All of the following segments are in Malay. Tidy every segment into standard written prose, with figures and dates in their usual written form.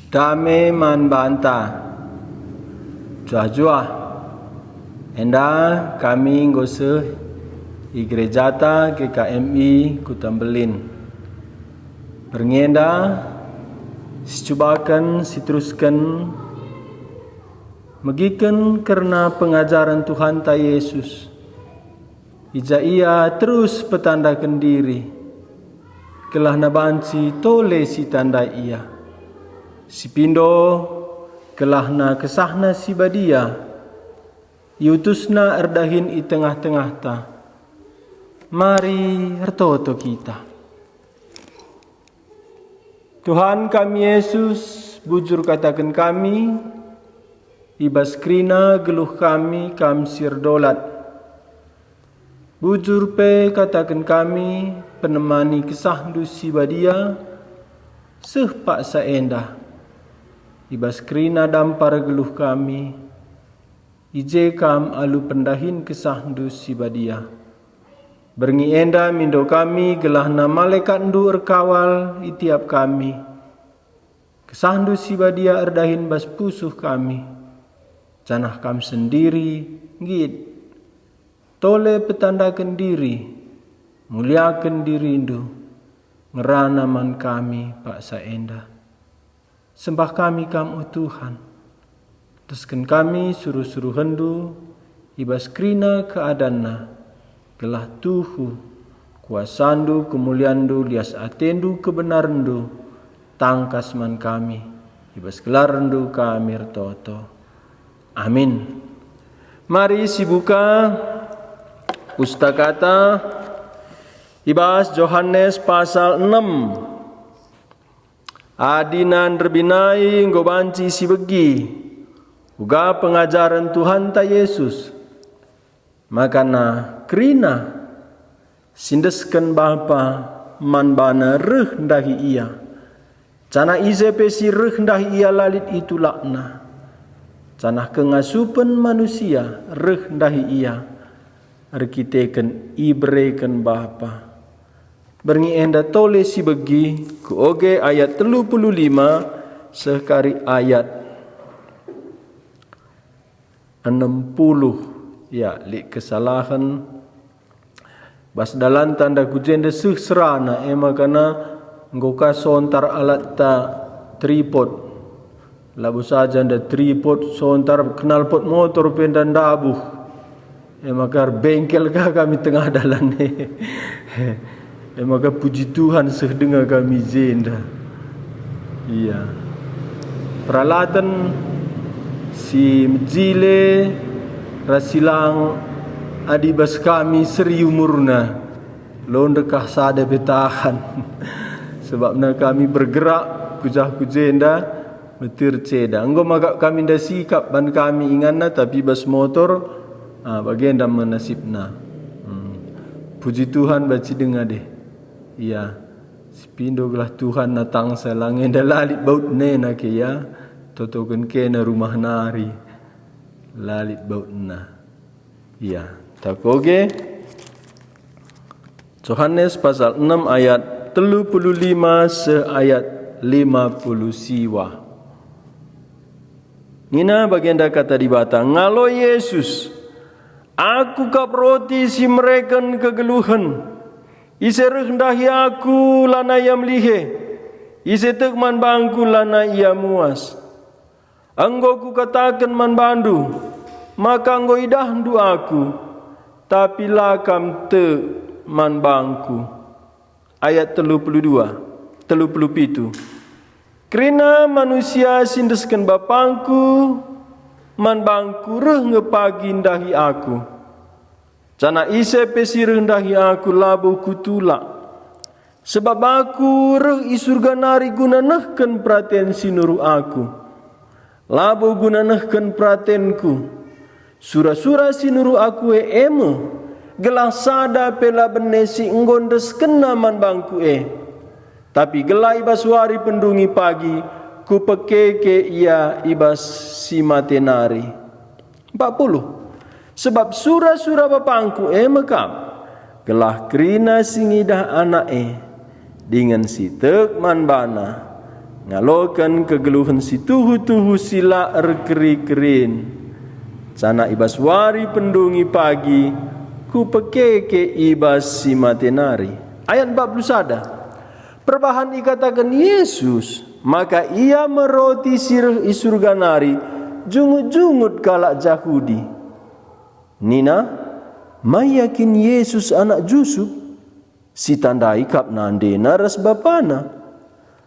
Dame man banta jua enda kami ngose igrejata GKMI Kutambelin berngenda sicubakan siteruskan megikan karena pengajaran Tuhan ta Yesus ija ia terus petandakan diri kelah nabanci tole si tanda ia si pindo kelahna kesahna si badia yutusna erdahin i tengah-tengah ta. Mari hertoto kita. Tuhan kami Yesus bujur katakan kami ibas krina geluh kami kamsir dolat. Bujur pe katakan kami penemani kesahdu si badia seh pak saendah. Ibas krina dampar geluh kami ije kam alu pendahin kesahdu si badia berngi enda mindo kami gelahna malaikat ndu erkawal itiap kami kesahdu si badia erdahin bas pusuh kami canah kam sendiri ngit tole petandakan diri muliakan diri ndu ngerana man kami pak saenda. Sembah kami kam Tuhan. Teruskan kami suruh-suruh hendu ibas krina keadana gelah tuhu kuasandu kemuliandu lias atendu kebenarandu tangkas man kami ibas gelarandu kami rtoto. Amin. Mari sibuka pustakata ibas Yohanes pasal 6. Adinan rebinai ngobanci si begi uga pengajaran Tuhan ta Yesus makana krina sindesken bapa man bana reh ndahi ia cana izepe si reh ndahi ia lalit itu lakna canah kengasupen manusia reh ndahi ia arkiteken ibreken bapa berngi enda tole si begi ku oge ayat 35 sekari ayat 60 ya li kesalahan bas dalan tanda kujende seh serana makana ngoka sontar alat ta tripod labu saja nda tripod sontar knalpot motor pendan dabuh makar bengkel ka kami tengah dalan maka puji Tuhan sedengar kami zenda. Iya. Peralatan si mjile rasilang adibas kami seriu murna. Lon dekah sada betahan. Sebabna kami bergerak kujah kujenda metir ceda. Engko maka kami nda sikap ban kami inganna tapi bas motor bagian dah menasibna. Puji Tuhan baci dengar deh. Ya, sepindo gelah Tuhan natang salangen dalalit baut nena ke ya, totoken kena rumah nari, lalit baut na. Ya, takoge. Yohanes pasal 6 ayat 35 se ayat 50 siwa. Nina bagian kata di batang ngalo Yesus, aku kap roti si mereka kegeluhan. Ise rendahi aku lana ia melihe, ise tekman bangku lana ia muas. Anggo ku katakan man bandu, maka anggo idah ndu aku, tapi lakam te man bangku. Ayat 32, 37. Kerana manusia sindeskan bapangku, man bangku reh ngepagi ndahi aku. Cana ise pesi rendahi aku labu kutulak. Sebab aku reh isurga nari guna nehken praten sinuru aku. Labu guna nehken pratenku. Sura-sura sinuru aku emo. Gelah sada pela benesi nggondes kena man bangku Tapi gelah ibas wari pendungi pagi. Ku pekeke ia ibas si matenari. 40. Sebab surah-surah bapangku mekam gelah kerina singidah anak dengan si tek man bana ngalokan kegeluhan si tuhu-tuhu sila erkeri-kerin. Cana ibas wari pendungi pagi, ku pekeke ibas si matenari. Ayat 41. Perbahan ikatakan Yesus, maka ia meroti sirah isurga nari, jungut-jungut kalak Yahudi. Nina, mayakin Yesus anak Yusuf, si tandai kap nande naras bapana.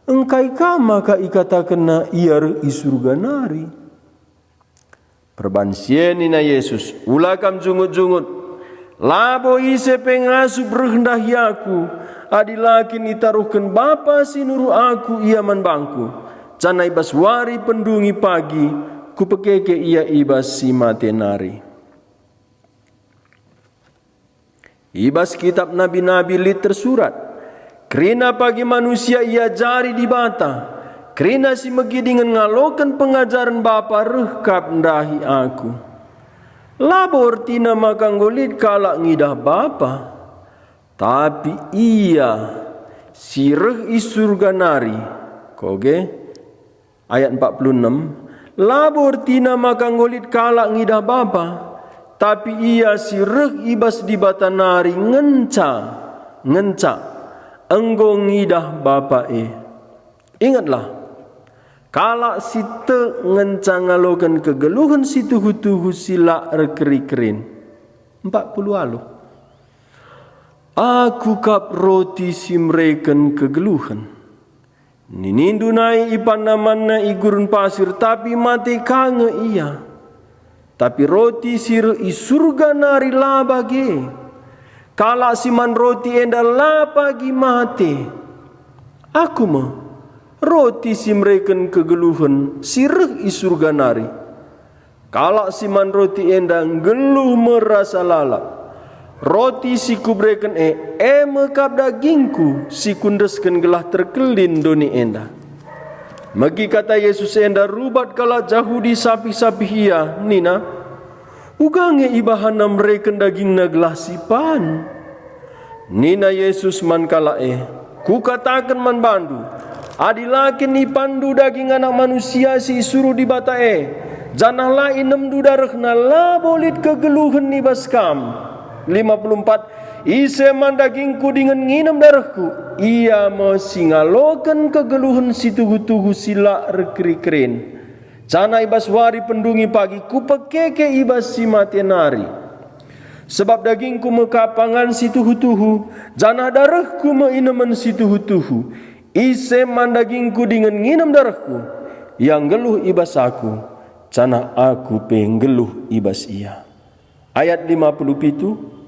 Engkai kama ka ikatakan na ia isurga nari. Perbansian nina Yesus, ulakam jungut-jungut, labo ise pengasup rendah yaku, adilakin itaruhkan bapa sinuru aku ia manbangku, cana ibas wari pendungi pagi, kupekeke ia ibas si matenari. Ibas kitab nabi-nabi lit tersurat, kerina pagi manusia ia jari di bata, kerina si megi dengan ngalokan pengajaran bapa rehkap ndahi aku. Labor tina makanggolit kalak ngidah bapa, tapi ia si reh isurga nari. Koge ayat 46. Labor tina makanggolit kalak ngidah bapa, tapi ia si reh ibas di bata nari ngenca enggo ngidah bapa Ingatlah, kalak si te ngenca ngalokan kegeluhan si tuhu-tuhu sila rekeri-kerin. 40 alu. Aku kap roti si mereken kegeluhan. Ninindu nai ipan namana igurun pasir, tapi mati kange iya. Tapi roti sir isurga nari labage. Kalak siman roti enda labagi mati. Aku mah roti si mereken kegeluhan sireh isurga nari. Kalak siman roti endang geluh merasa lalap. Roti si kubreken mekap dagingku si kundesken gelah terkelin doni enda. Magi kata Yesus enda rubat kalak Yahudi sapi-sapi hia nina. Ugange ibahana mereken daging naglah sipan. Nina Yesus man kalak ku katakan man bandu. Adilakin ni pandu daging anak manusia si suruh di bata janah lain nemdu darahna la bolit kegeluhan ni baskam. 54. Ise man dagingku dengan nginem darahku, ia masingalokan kegeluhan si tuhu-tuhu sila rekeri-kerin. Cana ibas wari pendungi pagi, ku pekeke ibas si matenari. Sebab dagingku mekapangan si tuhu-tuhu, janah darahku mainemen si tuhu-tuhu. Ise man dagingku dengan nginem darahku, yang geluh ibas aku, cana aku penggeluh ibas ia. Ayat 57.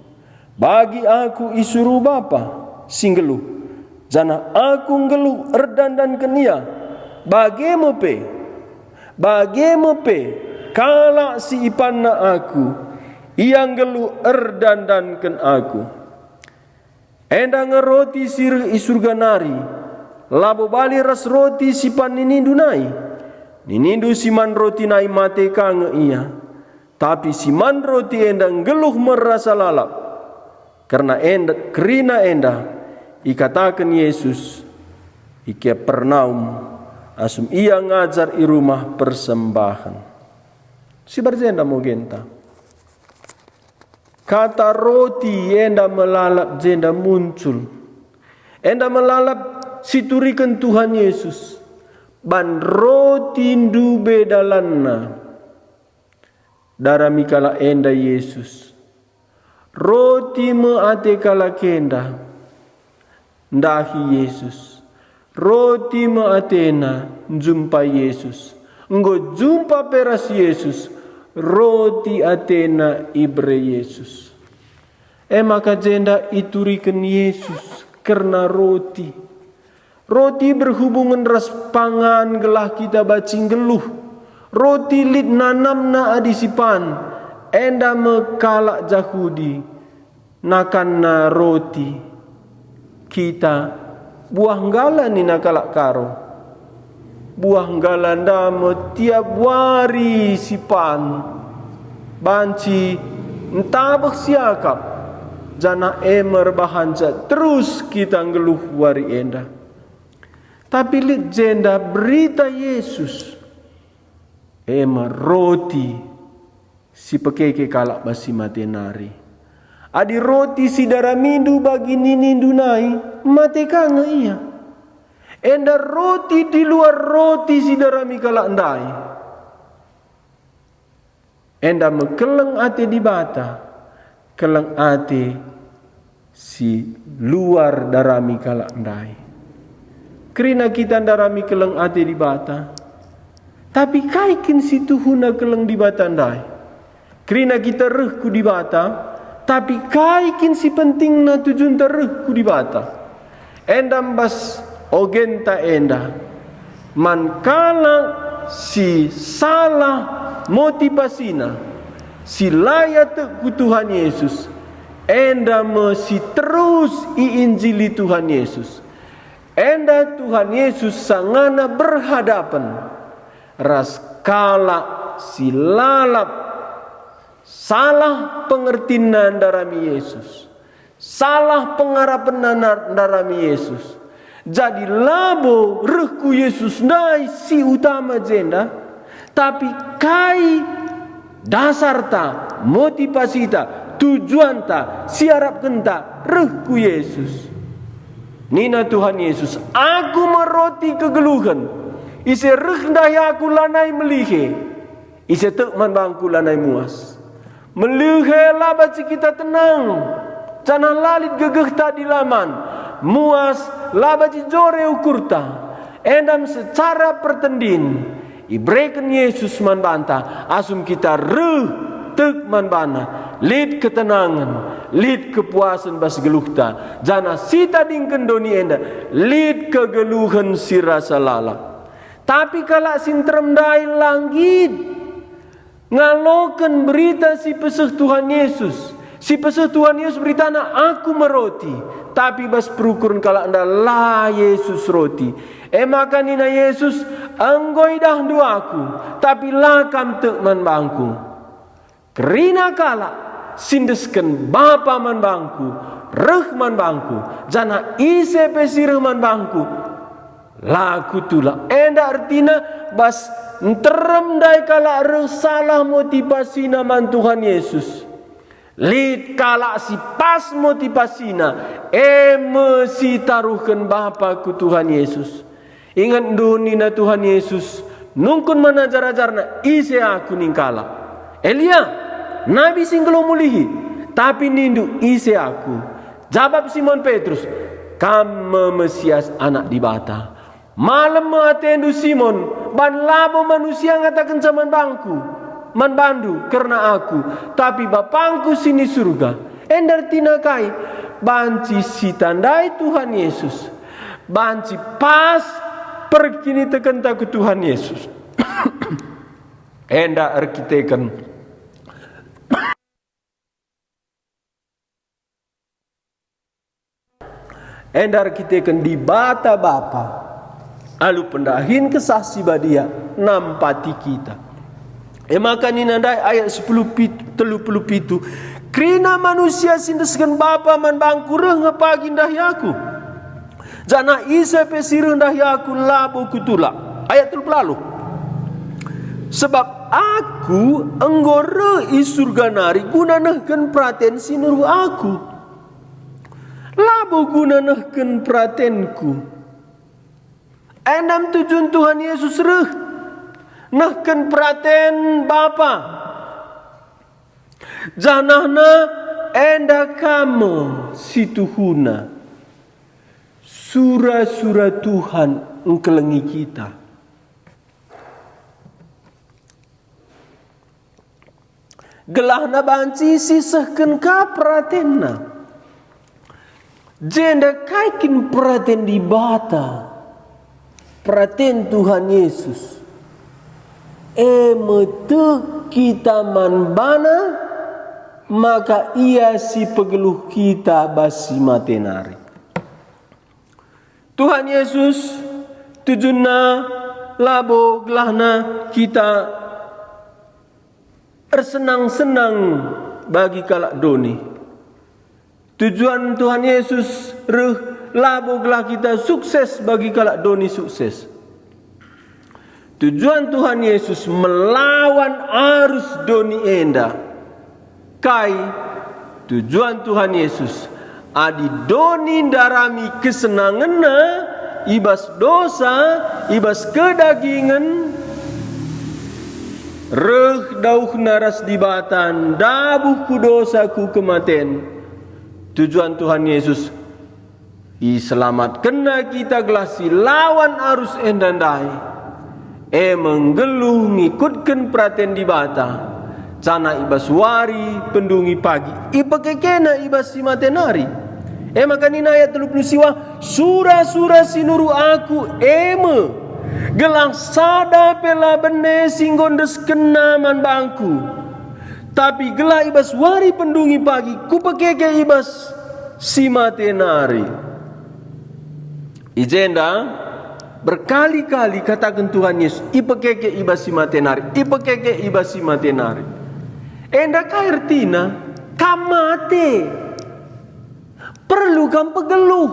Bagi aku isuru bapa sing geluh, jana aku ngeluh erdandan kenia. Bagemepe kalak si ipanna aku, yang geluh erdandan ken aku. Endang roti sir isurga nari, labo bali ras roti si pan ninindu nai. Ninindu si man roti nai mate kange iya, tapi si man roti endang geluh merasa lalap. Karena kerina enda ikatakan Yesus ike pernaum asum ia ngajar i rumah persembahan. Si berzenda mau genta. Kata roti enda melalap jenda muncul. Enda melalap siturikan Tuhan Yesus. Ban roti ndu bedalanna. Daramikala enda Yesus. Roti meate kala kenda ndahi Yesus. Roti meatena jumpa Yesus. Enggo jumpa peras Yesus. Roti atena ibre Yesus. Maka jenda iturikan Yesus karena roti. Roti berhubungan ras pangan gelah kita bacing geluh. Roti lit nanamna adisipan. Enda mekalak Yahudi nakanna roti kita buah ngala ni nakalak karo buah ngala ndama tiap wari sipan banci entabak siakap jana emer bahanja terus kita ngeluh wari enda. Tapi legenda berita Yesus ema roti si pekeke kalak basi matenari. Adi roti si daramindu bagi ninindu nai mate kanga iya. Enda roti di luar roti si darami kalak ndai. Enda mekeleng ate di bata, keleng ate si luar darami kalak ndai. Kerina kita darami keleng ate di bata, tapi kaikin si tuhuna keleng di bata ndai. Kerina kita rehku di bata, tapi kaikin si penting na tujun terehku di bata. Endam bas ogenta enda, mankala si salah motivasina, si layak ku Tuhan Yesus, enda mesti terus iinjili Tuhan Yesus. Enda Tuhan Yesus sangana berhadapan ras kala si lalap salah pengertian darami Yesus, salah pengharapan darami Yesus. Jadi labo rehku Yesus nai si utama jenda, tapi kai dasar ta, motivasi ta, tujuan ta, siarap kenta rehku Yesus. Nina Tuhan Yesus, aku meroti kegeluhan. Ise rendah aku lanai melihe, ise tekman bangku lanai muas. Melihe labat kita tenang, jangan lalit gegeh tadi laman. Muas labat jore ukurta. Endam secara pertendin, ibreken Yesus man banta, asum kita tekman bana, lid ketenangan, lid kepuasan bas geluhta. Jana sita dingken doni enda, lid kegeluhan si rasa lalap. Tapi kalau sintrem dai langit ngalokan berita si peseh Tuhan Yesus. Si peseh Tuhan Yesus berita na aku meroti. Tapi bas perukuran kalau anda la Yesus roti. Maka nina Yesus anggoi dah duaku. Tapi lakam tekman bangku. Kerina kala sindesken bapa man bangku. Rehman bangku. Jana ise pesirehman bangku. Laku tula enda artina bas nterem dai kala salah motivasina man Tuhan Yesus. Lid kala si pas motivasina mesi taruhkan bapa ku Tuhan Yesus. Ingat dunina Tuhan Yesus nungkun mana ajar-ajarna ise aku ningkala. Elia nabi singgelo mulihi tapi nindu ise aku. Jawab Simon Petrus, kamu Mesias anak di bata. Malam atendu Simon, ban labo manusia ngatakan zaman bangku, man bandu karena aku, tapi bapangku sini surga. Endar tinakai, banci si tandai Tuhan Yesus, banci pas perkini tekan takut Tuhan Yesus. Enda arkiteken, enda arkiteken di bata bapa. Alu pendahin kesaksi badia nampati kita. Maka ni nandai ayat 10:37. Krina manusia sindeskan bapa man bangku reh ngepagi ndahiaku. Jana isa pesireh ndahiaku labo kutulak. Ayat lalu. Sebab aku enggore isurga nari guna nehken praten sinuruh aku. Labo guna nehken pratenku. Endam tujuan Tuhan Yesus reh nahkan praten bapa. Janahna enda kamu si Tuhuna. Surah-surah Tuhan engkelengi kita. Gelahna banci sisahkan ka pratenna. Jenda kaikin praten di bata. Praten Tuhan Yesus. Emete kita manbana, maka ia si pegeluh kita basi matenari. Tuhan Yesus tujunna labo gelahna kita bersenang-senang bagi kalak doni. Tujuan Tuhan Yesus reh laboglah kita sukses bagi kalak doni sukses. Tujuan Tuhan Yesus melawan arus doni enda. Kai tujuan Tuhan Yesus adi doni darami kesenangan ibas dosa, ibas kedagingan, reh dauh naras dibatan, dabuh ku dosa ku kematian. Tujuan Tuhan Yesus iselamatkan kita gelasi lawan arus endandai. Menggeluh ngikutkan perhatian dibata. Cana ibas wari pendungi pagi. Ipakekena ibas si matenari. Makanin ayat 30 siwa. Surah-surah sinuru aku gelang sada pela bene singgondes kenaman bangku. Tapi gelah ibas wari pendungi pagi, kupekeke ibas si matenari. Ijenda berkali-kali katakan Tuhan Yesus, ipekeke ibas si matenari, ipekeke ibas si matenari. Enda kairtina kamate. Perlu kam pegeluh.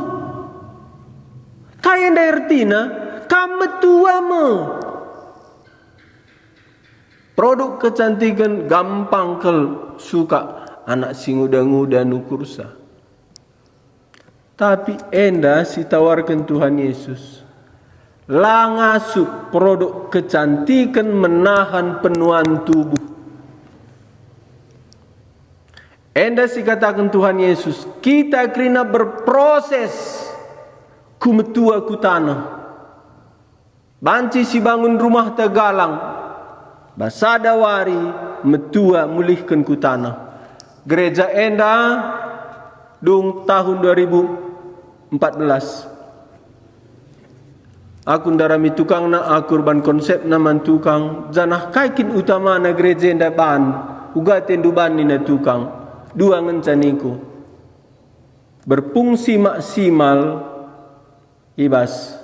Kaya enda irtina kametuama. Produk kecantikan gampang kel suka anak singuda-nguda nukursa. Tapi enda si tawarkan Tuhan Yesus. Langasuk produk kecantikan menahan penuaan tubuh. Enda si katakan Tuhan Yesus, kita kerana berproses kumetua ku tanah. Banci si bangun rumah tegalang. Basada wari metua mulihkan ku tanah. Gereja enda dung tahun 2014. Aku ndarami tukang na akurban konsep naman tukang janah kaikin utama na gereja enda ban uga tenduban ni na tukang dua ngencaniku berfungsi maksimal ibas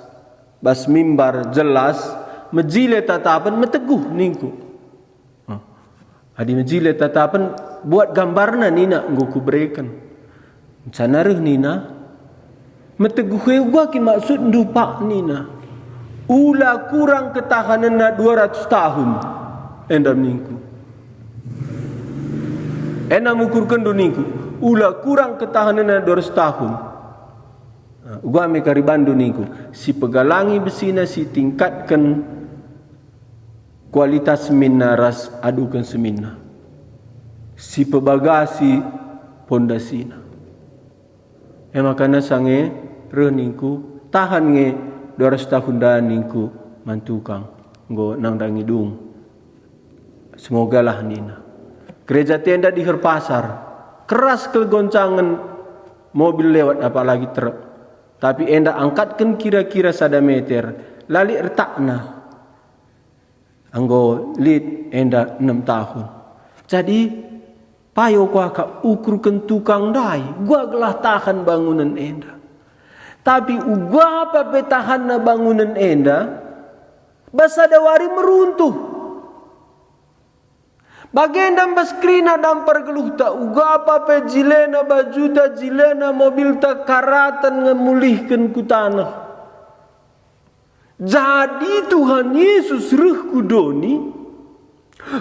bas mimbar jelas mejile tatapan meteguh ningku. Adi mejile tatapan buat gambarna nina ngku berikan. Canareh nina meteguh gua ki maksud ndupak nina. Ula kurang ketahanan na 200 tahun endam ningku. Enam ukurkan do ningku. Ula kurang ketahanan na 200 tahun. Gua mekaribandu ningku. Si pegalangi besina si tingkatkan kualitas semina ras adukan semina. Si pebagasi pondasina. Makana sange reningku tahan nge 200 tahun dah ningku mantukang nggo nang dangidung. Semoga lah nina. Gereja tenda di Herpasar keras kegoncangan mobil lewat apalagi truk. Tapi enda angkatkan kira-kira 1 meter lali ertakna. Anggo lid enda 6 tahun. Jadi payo ko ka ukurkan tukang dai, gua gelah tahan bangunan enda. Tapi ugua apa petahan na bangunan enda, basada wari meruntuh. Bagenda baskrina dampar geluh ta uga apa pe jilena bajuta jilena mobil ta karatan ngemulihkan ku tanah. Jadi Tuhan Yesus reh kudoni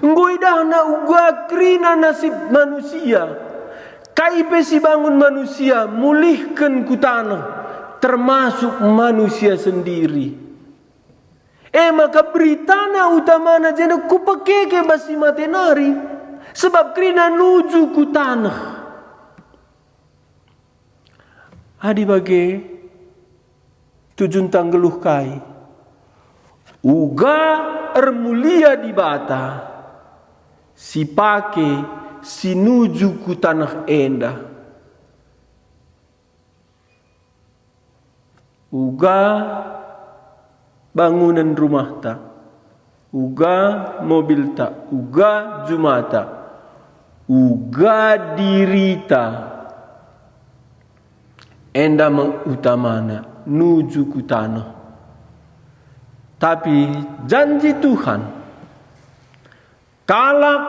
ngoidah na uga krina nasib manusia kaipe si bangun manusia mulihkan ku tanah termasuk manusia sendiri. Maka beritana utamana jana kupakeke basi matenari sebab krina nuju ku tanah. Adi bage tujun tanggeluh kai uga ermulia di bata si pake si nuju ku tanah enda uga bangunan rumah ta uga mobil ta uga jumata uga dirita enda mengutamana nuju ku tanah. Tapi janji Tuhan kalak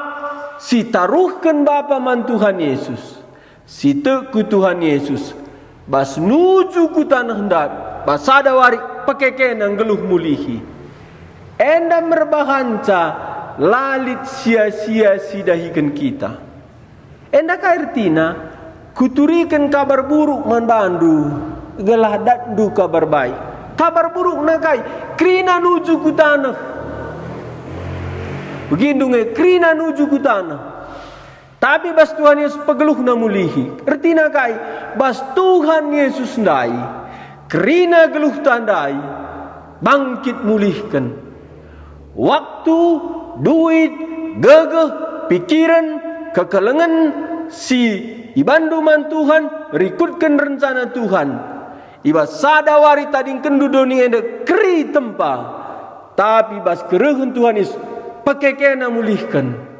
si taruhkan Bapa man Tuhan Yesus si teku Tuhan Yesus bas nuju ku tanah hendak bas sadawari pakekenang geluh mulihi enda merbahanca lalit sia-sia sidahikan kita enda kairtina kuturikan kabar buruk man bandu gelah dandu kabar baik kabar buruk nakai krina nuju ku tanah begindunge krina nuju ku tanah tapi bas Tuhan Yesus pegeluh na mulihi ertina kai bas Tuhan Yesus ndai krina geluh tandai bangkit mulihkan waktu duit gegeh pikiran kekelengan si ibanduman Tuhan rikutkan rencana Tuhan iba sadawari tading kendu doni ende keri tempa tapi bas kerehun Tuhan Yesus pakekena mulihkan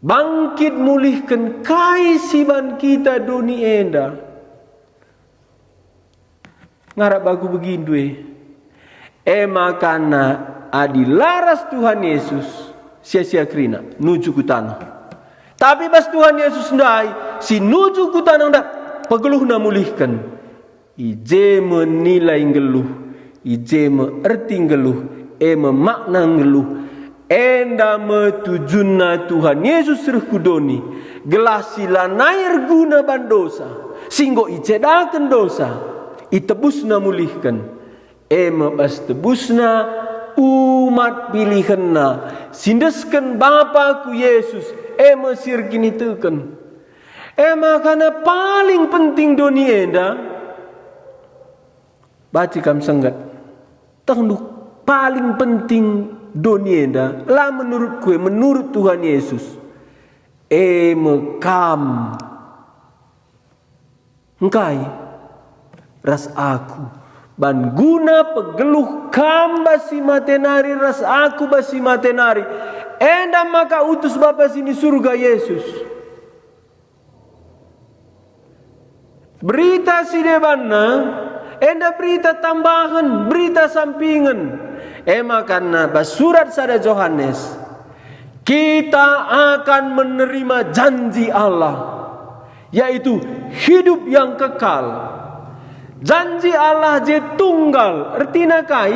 bangkit mulihkan kai siban kita doni enda ngarap bagu begindue makana adi laras Tuhan Yesus sia-sia krina nuju ku tanah tapi bas Tuhan Yesus ndai si nuju ku tanah ndak pegeluh na mulihkan ije menilai geluh ije erti geluh makna geluh enda metujunna Tuhan Yesus rehkudoni gelas sila nair guna bandosa singgo icedakan dosa itebusna mulihkan bas tebusna umat pilihanna sindeskan Bapa ku Yesus mesir kini teken makana paling penting doni enda baca kam senggat tanduk paling penting doni enda lah menurut kue menurut Tuhan Yesus mekam engkai ras aku ban guna pegeluh kam basi matenari ras aku basi matenari enda maka utus Bapa sini surga Yesus berita si debanna enda berita tambahan berita sampingan makana bas surat sada Yohanes kita akan menerima janji Allah yaitu hidup yang kekal janji Allah je tunggal ertina kai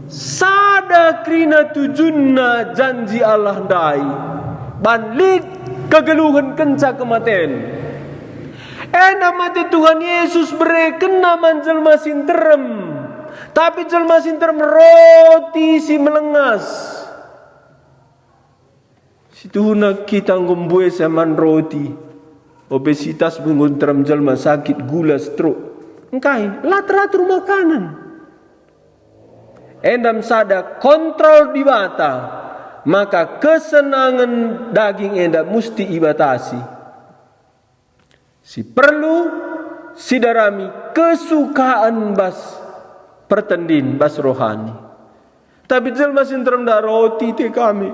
sada krina tujunna janji Allah dai banlit kegeluhan kenca kematen enda mati Tuhan Yesus berekena manjelma sinterem tapi jelma sinterem roti si melengas situhuna kita ngombue saman roti obesitas mengunteram jelma sakit gula stroke engkai lah teratur makanan endam sada kontrol dibata maka kesenangan daging enda musti ibatasi si perlu si darami kesukaan bas pertendin bas rohani tapi jelma sinterem dah roti te kami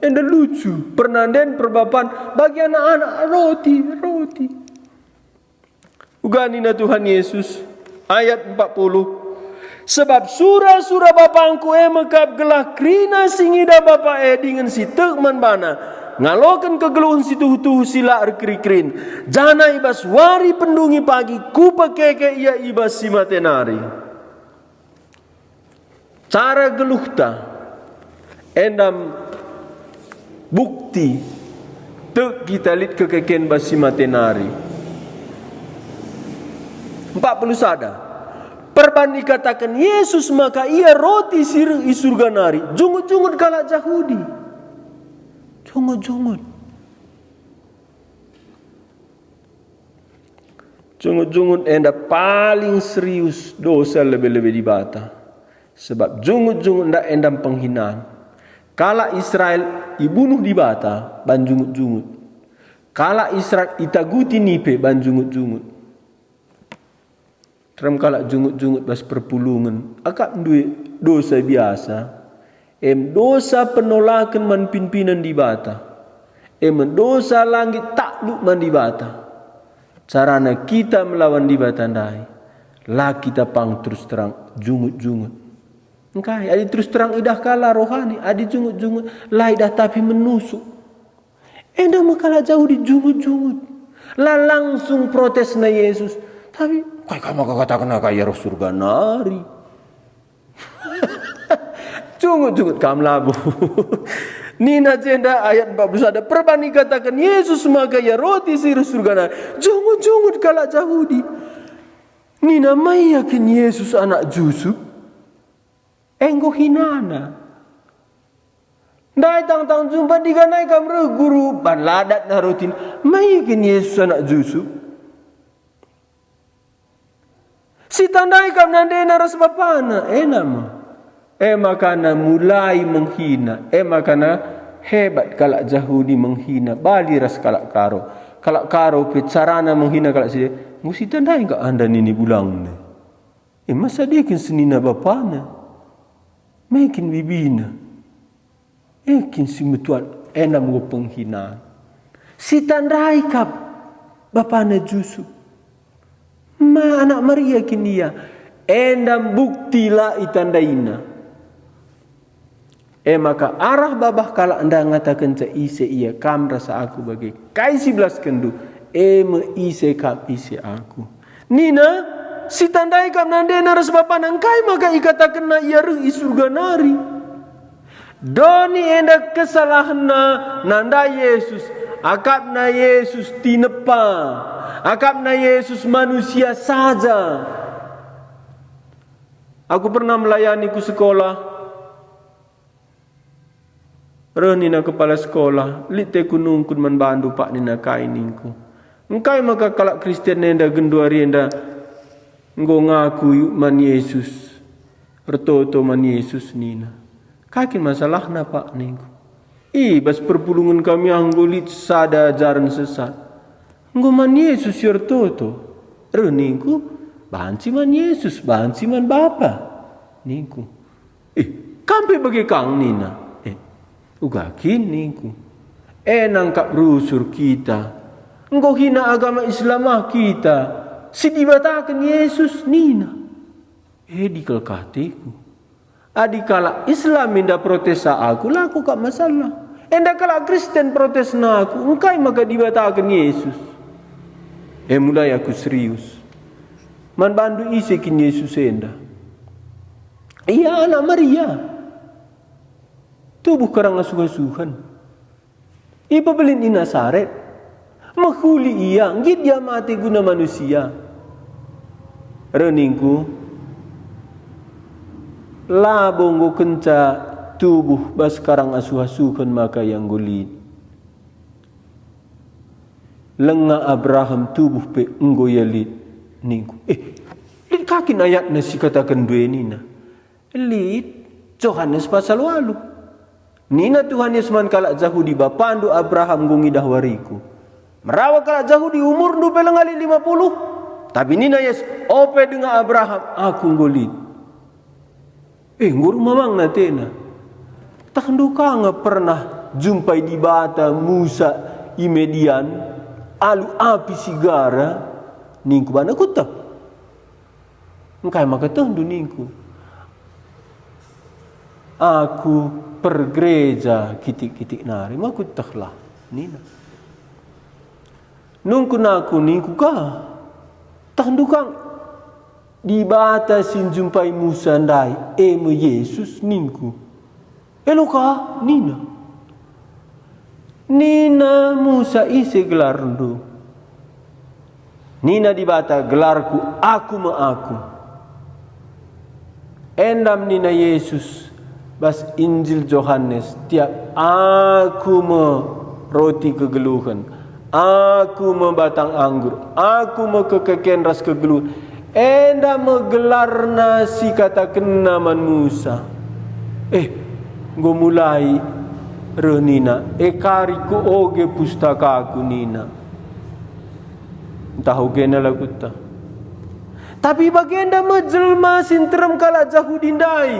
enda lucu pernanden perbapan bagi anak-anak roti ugani na Tuhan Yesus ayat 40 sebab surah-surah bapangku mekap gelah krina singida bapa dengan si tekman bana ngalokan kegeluhan si tuh sila erkri-krin jana ibas wari pendungi pagi ku pakeke ia ibas si matenari cara geluhta endam bukti tek kita lit kekeken bas si matenari 40 sada perbanding katakan Yesus maka ia roti sir surga nari jungut-jungut kalak Yahudi jungut enda paling serius dosa lebih-lebih dibata sebab jungut-jungut ndak endam penghinaan kala Israel dibunuh dibata ban jungut-jungut kala Israel itaguti nipe ban jungut-jungut teram kala jungut-jungut bas perpulungan akak duit dosa biasa dosa penolakan man pimpinan di bata dosa langit takluk man di bata carana kita melawan di bata ndai lah kita pang terus terang jungut-jungut engkai adi terus terang idah kala rohani adi jungut-jungut lah idah tapi menusuk enda makala jauh di jungut-jungut Lah langsung protes na Yesus. Tapi kay kamu katakan na kaya roh surga nari. Cungut-cungut kam labu. Nina jenda ayat 41 perbani katakan Yesus maka ya roti siru surga nari. Cungut-cungut kalak Yahudi. Nina mai yakin Yesus anak Yusuf. Engko hinana. Dai tang jumpa diganai kamre guru ban ladat na rotin. Mai yakin Yesus anak Yusuf. Si tandai kam nande naras bapana nama. Makana mulai menghina. Makana hebat kalak Yahudi menghina. Bali ras kalak karo. Kalak karo pecarana menghina kalak sini. Musi tandai ka anda nini bulang ne. Masa dia kin senina bapana. Mekin bibina. Kin si mutuan enam go penghinaan. Si tandai kap bapana Yusuf. Ma anak Maria kinia endam bukti la itandaina. Maka arah babah kala anda ngatakan ca ise iya kam rasa aku bagi kai 11 kendu me ise kam ise aku. Nina si tandai kam nande naras bapa nangkai maka ikatakan na iya reng isurga nari. Doni enda kesalahan nanda Yesus akap na Yesus tinepa. Akapna Yesus manusia saja. Aku pernah melayani ku sekolah. Renina kepala sekolah. Lite ku nungkun manbandu pak nina kainingku. Engkai maka kalak Kristen nenda genduari nenda. Ngo ngaku man Yesus. Ertoto man Yesus nina. Kakin masalah na pak ningku. Bas perpulungan kami anggulit sada ajaran sesat. Ngoman Yesus yertoto. Ningku banci man Yesus, banci man Bapa. Ningku. Kampe bagi kang nina. Ugakin ningku. Nangkap rusur kita. Engkau hina agama Islamah kita. Sidibatakan Yesus nina. Dikelkatiku. Adikala Islam minda protes aku, laku kak masalah. Kala Kristen protes na aku, engkai maka dibatakan Yesus. Mulai aku serius. Man bandu isekin Yesus enda. Iya anak Maria. Tubuh karang asuh-asuhan. Ipabelin di Nazaret. Makuli iya. Ngit dia mati guna manusia. Reningku. Labong go kenca tubuh bas karang asuh-asuhan maka yang gulit. Lenga Abraham tubuh pe enggo yalit ningku. Lit kakin ayat na si katakan dua nina. Lit Yohanes pasal 8. Nina Tuhan Yesus man kalak Yahudi bapandu Abraham gungi dahwariku. Merawa kalak Yahudi umur nu pelengali 50. Tapi nina Yesus ope dengan Abraham aku ngolit. Nguru mamang natena. Tahnduka nga pernah jumpai di bata Musa imedian. Alu api sigara ningku bana kuta. Engkai maka tendu ningku. Aku per gereja kitik-kitik nari makutahlah nina. Nungku naku ningku ka. Tendu kang di bata sin jumpai Musa ndai Yesus ningku. Eloka nina. Nina Musa isi gelar rendu. Nina dibata gelarku aku ma aku. Endam nina Yesus bas Injil Yohanes tiap aku ma roti kegeluhan. Aku ma batang anggur. Aku ma kekeken ras kegeluhan. Endam ma gelar nasi kata kenaman Musa. Go mulai Nina, kariku oge pustakaku nina. Entah oge na laguta. Tapi bagenda majelma sinteram kala Yahudi ndai.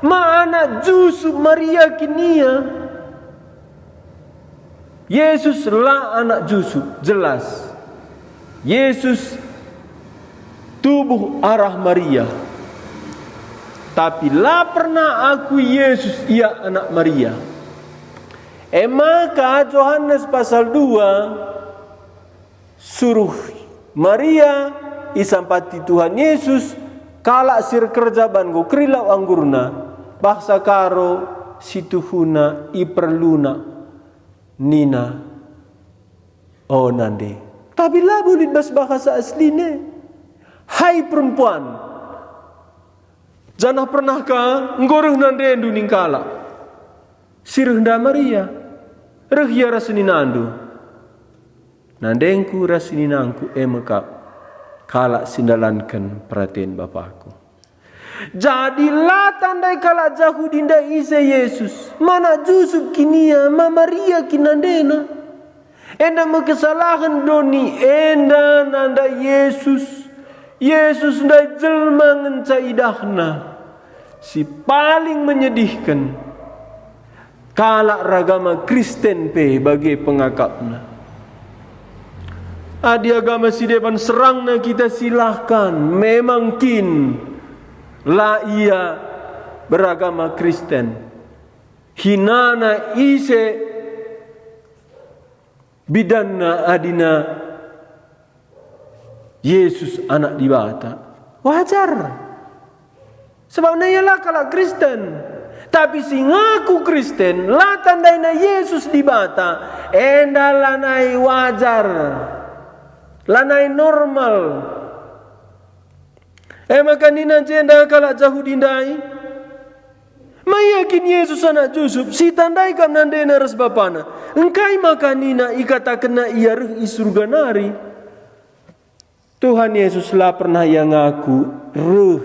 Ma anak Yusuf Maria kinia. Yesus lah anak Yusuf, jelas. Yesus tubuh arah Maria. Tapi lah pernah aku Yesus ia anak Maria. Maka Yohanes pasal 2 suruh Maria isampati Tuhan Yesus kalak sir kerja bango krilau anggurna bahasa karo situhuna iperluna nina oh nande tapi lah boleh bahasa aslinya. Hai perempuan, janah pernahkah ngoreh nande duning kala sireh nda Maria reh ya rasinina andu nandengku rasininangku emekap kalak sindalankan perhatian Bapakku. Jadilah tandai kalak jauh dinda ise Yesus mana Yusuf kinia ma Maria kinandena enda kesalahan doni enda nanda Yesus ndai jelma ngenca idahna si paling menyedihkan kalak ragama Kristen pe bagi pengakapna. Adi agama si depan serangna kita silahkan. Memang kin lah ia beragama Kristen. Hinana ise bidanna adina Yesus anak dibata. Wajar. Sebabnya ialah kalau Kristen. Tapi si ngaku Kristen lah tandaina Yesus dibata. Endalanai wajar. Lanai normal. Maka nina jenda kalak jauh dindai. Mayakin Yesus anak Yusuf si tandai kam nandena res bapana. Engkai maka nina ikata kena ia reh isurga nari. Tuhan Yesus lah pernah yang ngaku reh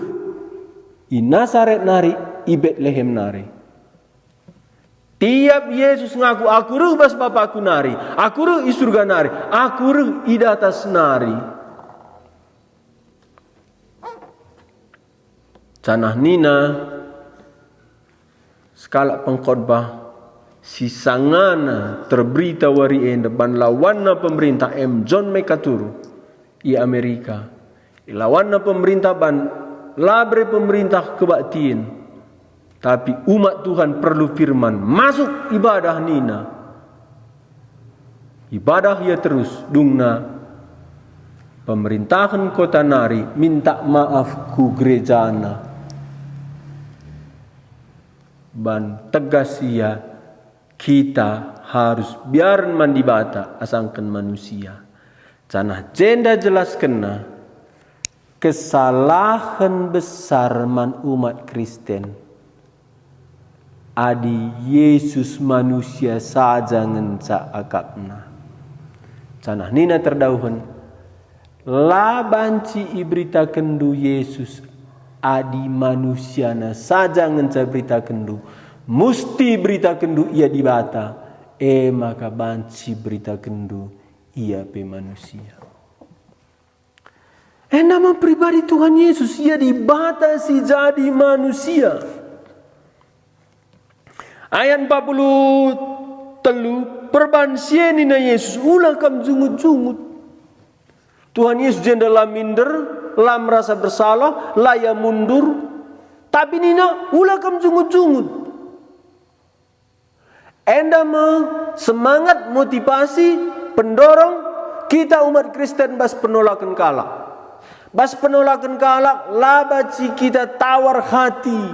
i Nazaret nari i Betlehem nari. Tiap Yesus ngaku aku reh bas bapakku nari, aku reh i surga nari, aku reh i datas nari. Canah nina skala pengkhotbah si sangana terberita wari enda ban lawanna pemerintah John MacArthur i Amerika. Lawanna pemerintah ban labre pemerintah kebaktiin. Tapi umat Tuhan perlu firman masuk ibadah nina. Ibadah ya terus dungna pemerintahan kota nari minta maaf ku gerejana. Ban tegas ia kita harus biaran mandi bata asangkan manusia. Canah jenda jelas kena kesalahan besar man umat Kristen. Adi Yesus manusia saja ngenca akapna. Canah nina terdauhan. La banci ibrita kendu Yesus adi manusiana saja ngenca berita kendu. Musti berita kendu ia dibata. Maka banci berita kendu ia pe manusia. Nama pribadi Tuhan Yesus ia dibatasi jadi manusia. Ayat 40 perbansienina Yesus ulah kam jungut-jungut. Tuhan Yesus jenda lah minder, lah merasa bersalah, lah ya mundur. Tapi nina ulah kam jungut-jungut. Enda semangat motivasi pendorong kita umat Kristen bas penolakan kalak. Bas penolakan kalak labaci kita tawar hati.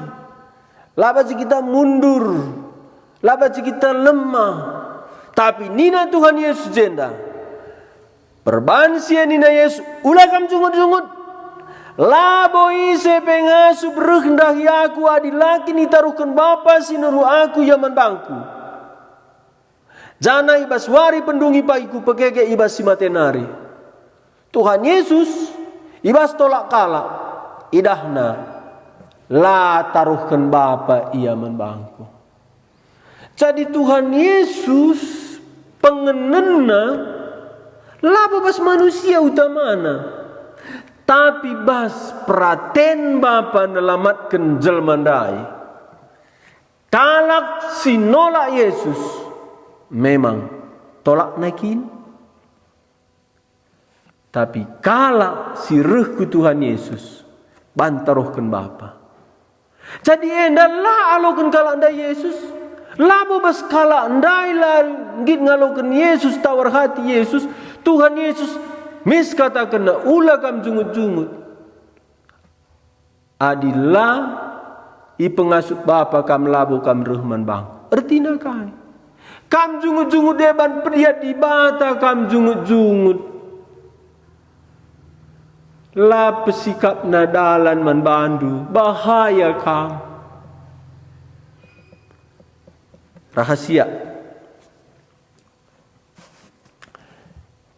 Labaci kita mundur. Labaci kita lemah. Tapi nina Tuhan Yesus jenda. Perbansia nina Yesus ulah kam jungut-jungut. Labo ise pengasup rendahi aku adilaki ni taruhkan bapa sinuru aku yaman bangku. Jana ibas wari pendungi paiku pekeke ibas simatenari. Tuhan Yesus ibas tolak kalak idahna la taruhkan bapa iaman bangku. Jadi Tuhan Yesus pengenena laba bas manusia utamana. Tapi bas praten bapa nelamatkan jelmandai. Kalak si nolak Yesus memang tolak naikin. Tapi kalak si rehku Tuhan Yesus bantarohkan bapa. Jadi endalah alokan kalak anda Yesus. Labo bas kalak ndai lah ngit ngalokan Yesus tawar hati Yesus. Tuhan Yesus Mis kata kena ula kam jungut-jungut. Adilah i pengasut bapa kam labo kam rahman bang. Ertina kai. Kam jungut-jungut deban priat di bata kam jungut-jungut. La pesikap nadalan man bandu. Bahaya kam. Rahasia.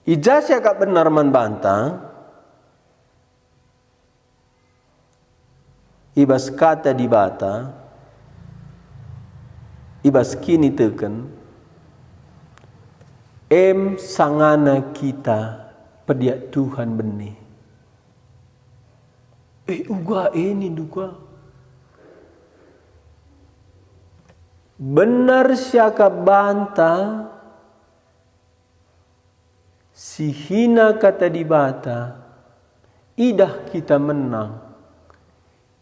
Ijazah kak benar man bantang. Ibas kata di bata. Ibas kini teken. Sangana kita pediak Tuhan benih. Uga ini duga. Benar siaka banta. Si hina kata di bata. Idah kita menang.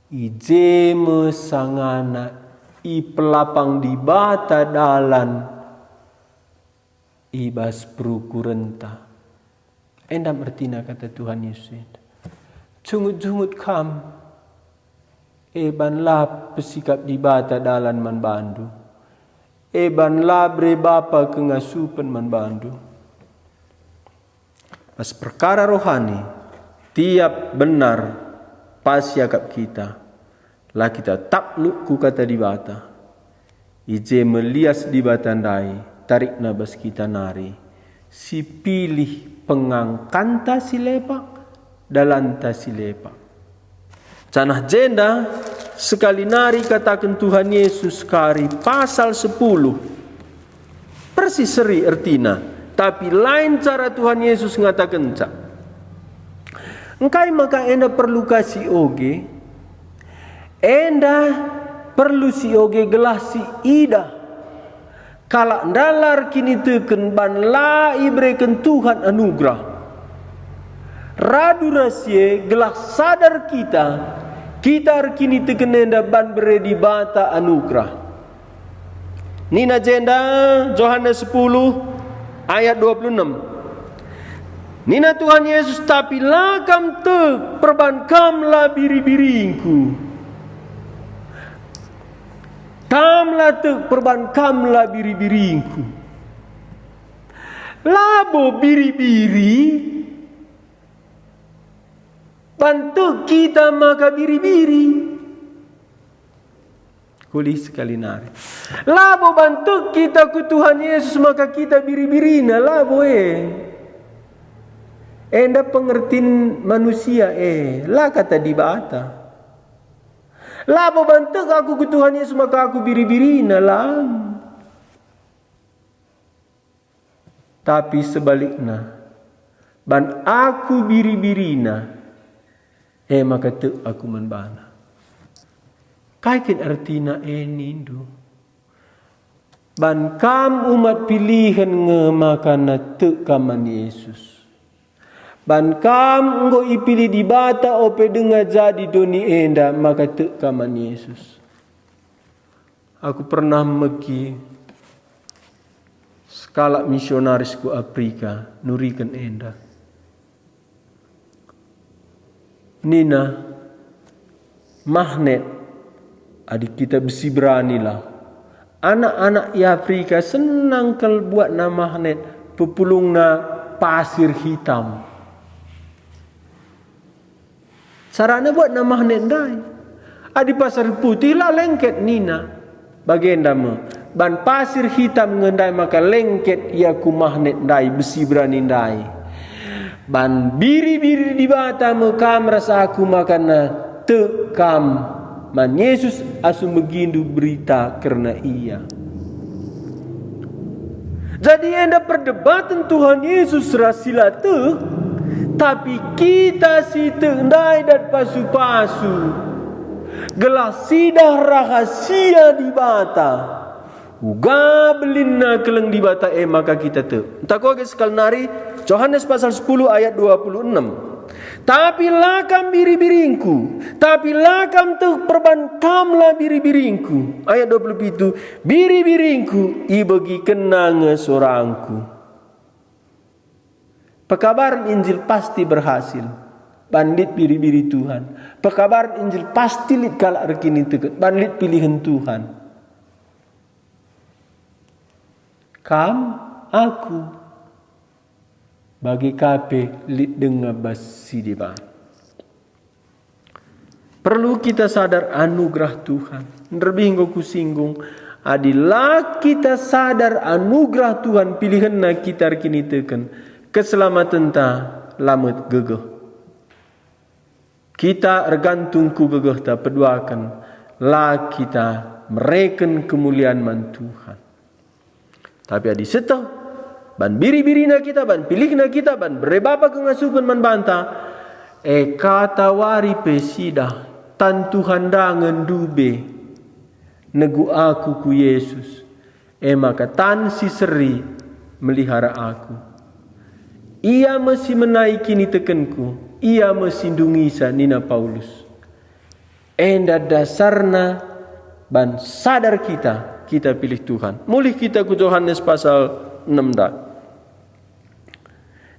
Ijeme sangana. I pelapang di bata dalan. Ibas perukurenta. Endam ertina kata Tuhan Yesus. Jungut-jungut kam. Eban la pesikap di bata dalan man bandu. Eban la bre bapa kengasupan man bandu. Pas perkara rohani. Tiap benar. Pas yakap kita. Lah kita takluk ku kata di bata. Ije melias di batandai. Tarik nabas kita nari. Si pilih pengangkanta si lepak. Dalanta si lepak. Canah jenda. Sekali nari katakan Tuhan Yesus kari. Pasal 10. Persis seri ertina. Tapi lain cara Tuhan Yesus ngatakan cak. Engkai maka enda perlu kasih oge. Enda perlu si oge gelas si ida. Kalak dalar kini teken ban la ibreken Tuhan anugerah. Radu rasie gelas sadar kita. Kita kini teken enda ban beredi bata anugerah. Nina jenda Yohanes 10 ayat 26. Nina Tuhan Yesus tapi lakam te perbankamlah biri-biringku. Kamlah te perbankamlah biri-biringku. Labo biri-biri. Bantu kita maka biri-biri. Kuli sekali nari. Labo bantu kita ku Tuhan Yesus maka kita biri-birina labo Enda pengertian manusia lah kata di bata. Labo bantu aku ku Tuhan Yesus maka aku biri-birina lah. Tapi sebaliknya ban aku biri-birina maka tu aku menbana. Kaikin artina nindu. Ban kam umat pilihan ngemakana te kaman Yesus. Ban kam engko ipilih di bata ope dengar jadi doni enda maka te kaman Yesus. Aku pernah megi skala misionaris ku Afrika nurikan enda. Nina magnet. Adik kita besi beranilah. Anak-anak di Afrika senang kalau buat nama magnet. Pepulungna pasir hitam. Sarana buat nama magnet dai. Adi pasir putih lah lengket nina. Bagenda me. Ban pasir hitam ngendai maka lengket ia ku magnet dai. Besi berani dai. Ban biri-biri di bata me kam rasa aku makana te kam. Man Yesus asu begindu berita karena ia. Jadi enda perdebatan Tuhan Yesus rasila tu, tapi kita si tendai dan pasu-pasu. Gelas sidah rahasia di bata. Uga belina keleng di bata maka kita tu. Entah kau sekal nari Yohanes pasal 10 ayat 26. Tapi lakam biri-biringku. Tapi lakam tu perbankamlah biri-biringku. Ayat 27. Biri-biringku ibagi kenang sorangku. Pekabaran Injil pasti berhasil. Bandit biri-biri Tuhan. Pekabaran Injil pasti lit kalak rekini teket. Bandit pilihan Tuhan. Aku bagi kape lit dengar basi deba. Perlu kita sadar anugerah Tuhan. Lebih ku singgung. Adilah kita sadar anugerah Tuhan pilihan na kita kini teken. Keselamatan ta lamet gegeh. Kita ergantung ku gegeh ta peduakan. La kita mereken kemuliaan man Tuhan. Tapi adi setah. Ban biri-biri na kita. Ban pilih na kita. Ban berebapa kengasupan man banta. Kata wari pesidah. Tan Tuhan dangan dube negu aku ku Yesus. Maka tan si seri melihara aku. Ia mesti menaiki ni tekenku. Ia mesti dungisa nina Paulus. Enda dasarna ban sadar kita pilih Tuhan. Mulih kita ku Yohanes pasal 6 dah.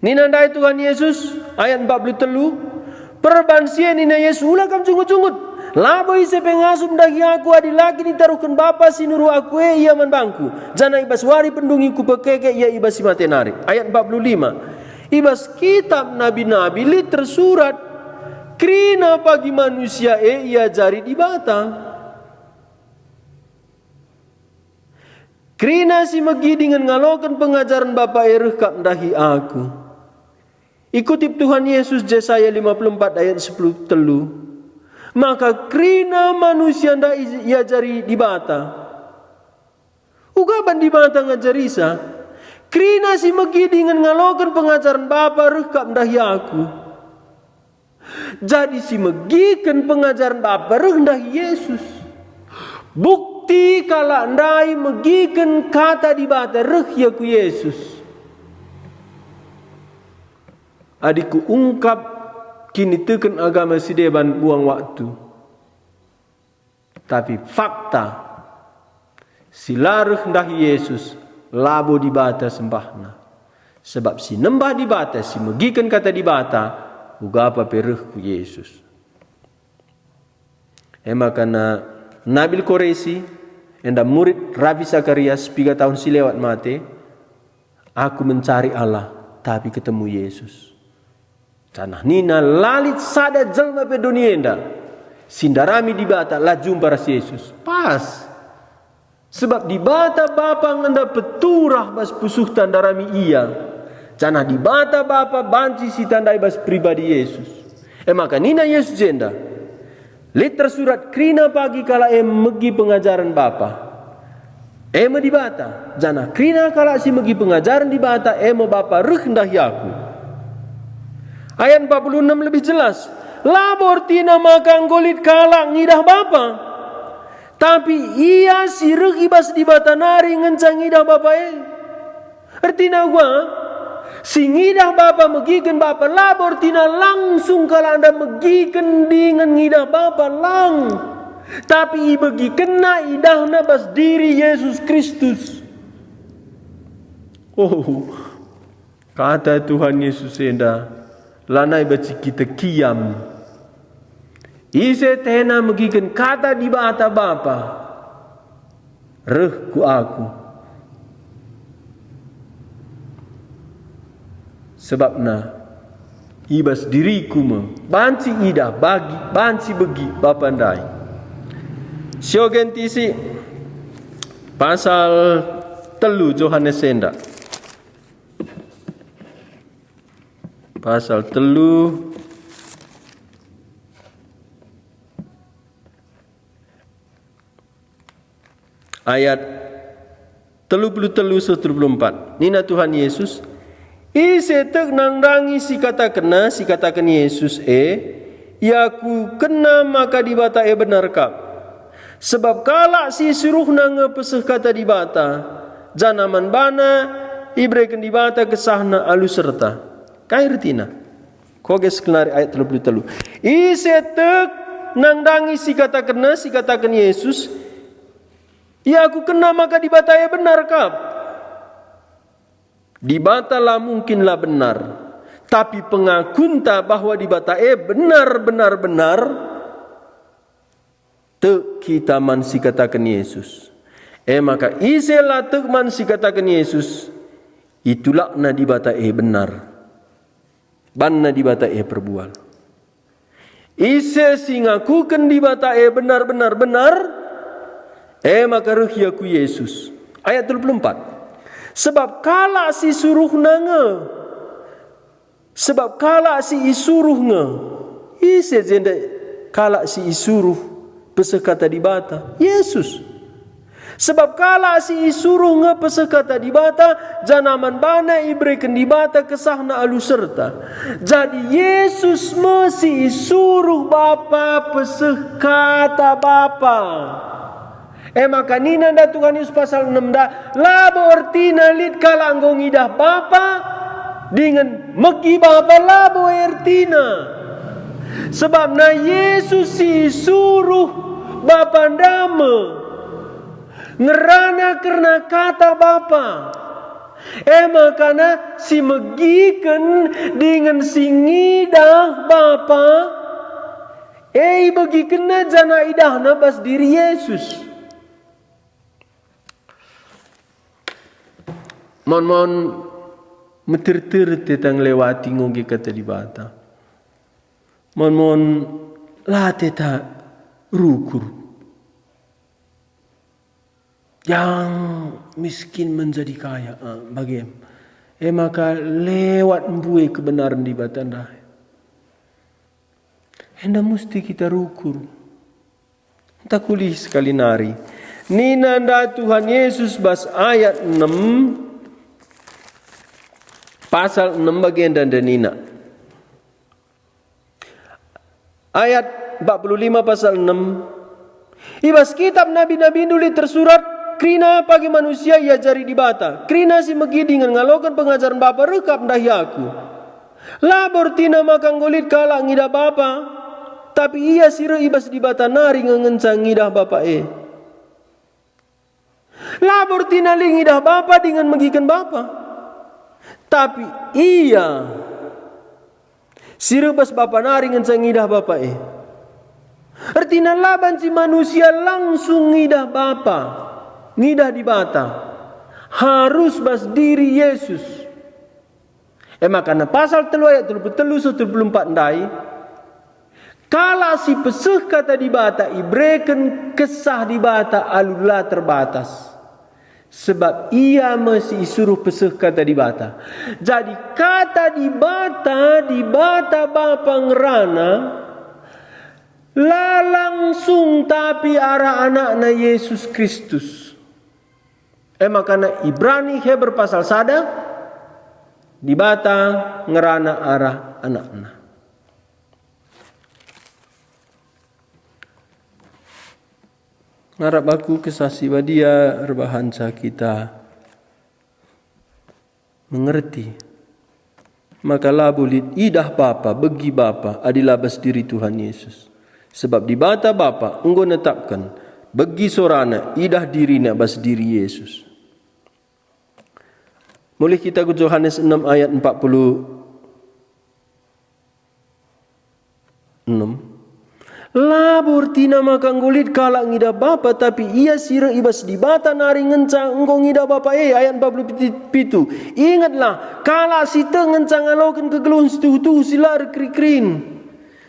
Nina dai Tuhan Yesus ayat 43. Perbansia nina Yesus ulah kam cungut-cungut. Labo ise pengasum dagi aku adi lagi ditaruhkan bapa sinuru aku ia manbangku. Jana ibas wari pendungi ku pekeke ia ibas si matenari. Ayat 45. Ibas kitab nabi-nabi li tersurat. Krina bagi manusia ia jari di batang. Krina si megi dengan ngalokan pengajaran bapa kap dahi aku. Ikutip Tuhan Yesus Yesaya 54 ayat 10 telu. Maka krina manusia nda ia jari di bata. Ugaban di bata ngajarisa. Krina si megi dengan ngalokan pengajaran bapa rekap dahi aku. Jadi si megikan pengajaran bapa rendah Yesus. Bukti kala ndai megikan kata di bata reh ku Yesus. Adikku ungkap kini teken agama si deban buang waktu. Tapi fakta si laruh dahi Yesus labo di bata sembahna. Sebab si nembah di bata si megikan kata di bata ugapa pereh ku Yesus. Makana Nabil Koresi enda murid Rabi Sakarias 3 tahun si lewat mate. Aku mencari Allah tapi ketemu Yesus. Tanah nina lalit sada jelma pe dunia enda. Sindarami di bata la jumpa ras Yesus. Pas. Sebab di bata bapa ngenda peturah bas pusuh tandarami ia. Canah di bata bapa banci si tandai bas pribadi Yesus. Maka nina Yesus jenda. Lit tersurat krina pagi kala megi pengajaran bapa. Di bata. Jana krina kala si megi pengajaran di bata bapa rendah yaku. Ayat 46 lebih jelas. Labor tina maka anggolit kalak ngidah bapa. Tapi ia sirek ibas di bata nari ngencang ngidah bapa Artina gua. Si ngidah bapa megikan bapa labor tina langsung kalau anda megikan dengan ngidah bapa lang. Tapi ibagi kena idahna bas diri Yesus Kristus. Kata Tuhan Yesus enda. Lanai baci kita kiam. Ise tena megikan kata di bata bapa. Reh ku aku. Sebabna ibas diriku banci idah bagi banci begi bapa ndai. Siogentisi pasal 3 Yohanes senda. Pasal 3 ayat 33-34. Nina Tuhan Yesus ise tek nangdangi si katakan Yesus yaku kena maka di bata benar kap. Sebab kalak si suruh nanga peseh kata di bata janaman bana ibreken di bata kesahna alus serta. Kairtina. Koges kelari ayat 33. Ise tek nangdangi si katakan Yesus. Ya aku kena maka di bata benar kap. Di bata lah mungkinlah benar. tapi pengakunta bahwa di bata benar te kita man si katakan Yesus. Maka iselah te man si katakan Yesus, itulah na di bata benar. Banna di bata perbual. Ise si ngakukan di bata benar, maka ruhiaku Yesus. Ayat 34. Sebab kala si suruh nanga, sebab kala si isuruh nge, ise jenda kala si isuruh pesekata di bata Yesus. Sebab kala si isuruh nge pesekata di bata, janaman bana ibreken di bata kesahna alu serta. Jadi Yesus mesti isuruh Bapa pesekata Bapa. Maka nina da Tuhan Yesus pasal 6 da labo ertina lit kala anggo ngidah Bapa dengan megi Bapa labo ertina. Sebab na Yesus si suruh Bapa ndama ngerana karena kata Bapa. Makana si megiken dengan si ngidah Bapa. Bagi kena jana idahna bas diri Yesus. Mon metir-tir tentang lewati ngogi kata di bata. Mon lah teta rukur. Yang miskin menjadi kaya. Bagaimana? Maka lewat mbue kebenaran di bata anda. Anda mesti kita rukur. Tak kulih sekali nari. Nina anda Tuhan Yesus bas ayat 6. Pasal 6 bagian dan nina. Ayat 45 pasal 6. Ibas kitab nabi-nabi dulu tersurat, krina pagi manusia ia jari di bata. Krina si megi dengan ngalokan pengajaran Bapa rekap ndahi aku. Labor tina makang golit kala ngidah Bapa. Tapi ia sira ibas di bata nari ngengencang ngidah Bapa Labor tina li ngidah Bapa dengan megikan Bapa. Tapi ia sirubas Bapa nari ngencang ngidah Bapa Artinya laban si manusia langsung ngidah Bapa, ngidah di bata. Harus bas diri Yesus. Makanya pasal 3 ayat 33-34 ndai. Kala si peseh kata di bata ibreken kesah di bata alula terbatas. Sebab ia masih suruh peseh kata di bata. Jadi kata di bata Bapa ngerana la langsung tapi arah anakna Yesus Kristus. Makanya Ibrani Heber pasal sada di bata ngerana arah anakna. Ngarap aku kesasi wadia rebahansa kita mengerti. Maka labulit idah Bapa bagi Bapa adilah bas diri Tuhan Yesus. Sebab di bata Bapa engkau netapkan bagi sorana idah dirina bas diri Yesus. Mulai kita ke Yohanes 6 ayat 46. Labur tina makang gulit kalak ngida Bapa tapi ia sirang ibas di bata nari ngencang engkau ngida Bapa ayat 47. Ingatlah kala sita ngencang alokan kegeluhan setuhu silar kri-krin.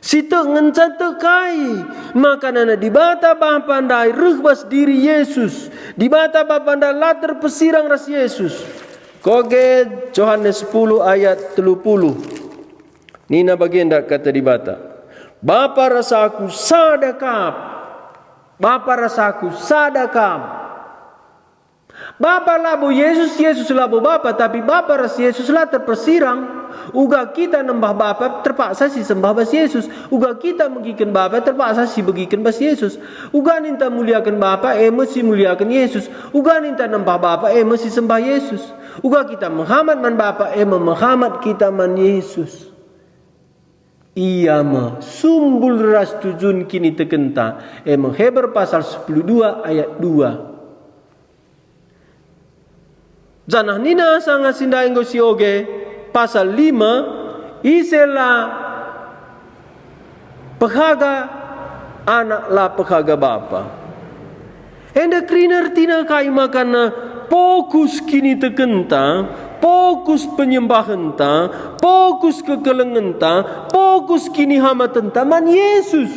Sita ngencang tekai maka nana di bata Bapa ndai ruhbas diri Yesus. Di bata Bapa ndai latar pesirang ras Yesus. Koge Yohanes 10 ayat 30. Nina bagian dak kata di bata. Bapa rasaku sadakap. Bapa rasaku sadakap. Bapa labu Yesus, Yesus labu Bapa. Tapi Bapa ras Yesus lah terpersirang. Uga kita nembah Bapa terpaksa si sembah bas Yesus. Uga kita megikan Bapa terpaksa si begikan bas Yesus. Uga ninta muliakan Bapa mesti muliakan Yesus. Uga ninta nembah Bapa mesti sembah Yesus. Uga kita menghamat man Bapa menghamat kita man Yesus. Ia sumbul ras tujun kini tekenta. Heber pasal 12 ayat 2. Janah nina sangat sinda enggo sioge pasal 5 Iselah pekhaga anak lah pekhaga bapa. Enda kriner tina kai makana fokus kini tekenta, fokus penyembahan ta, fokus kekelengan ta, fokus kini hama tentaman Yesus.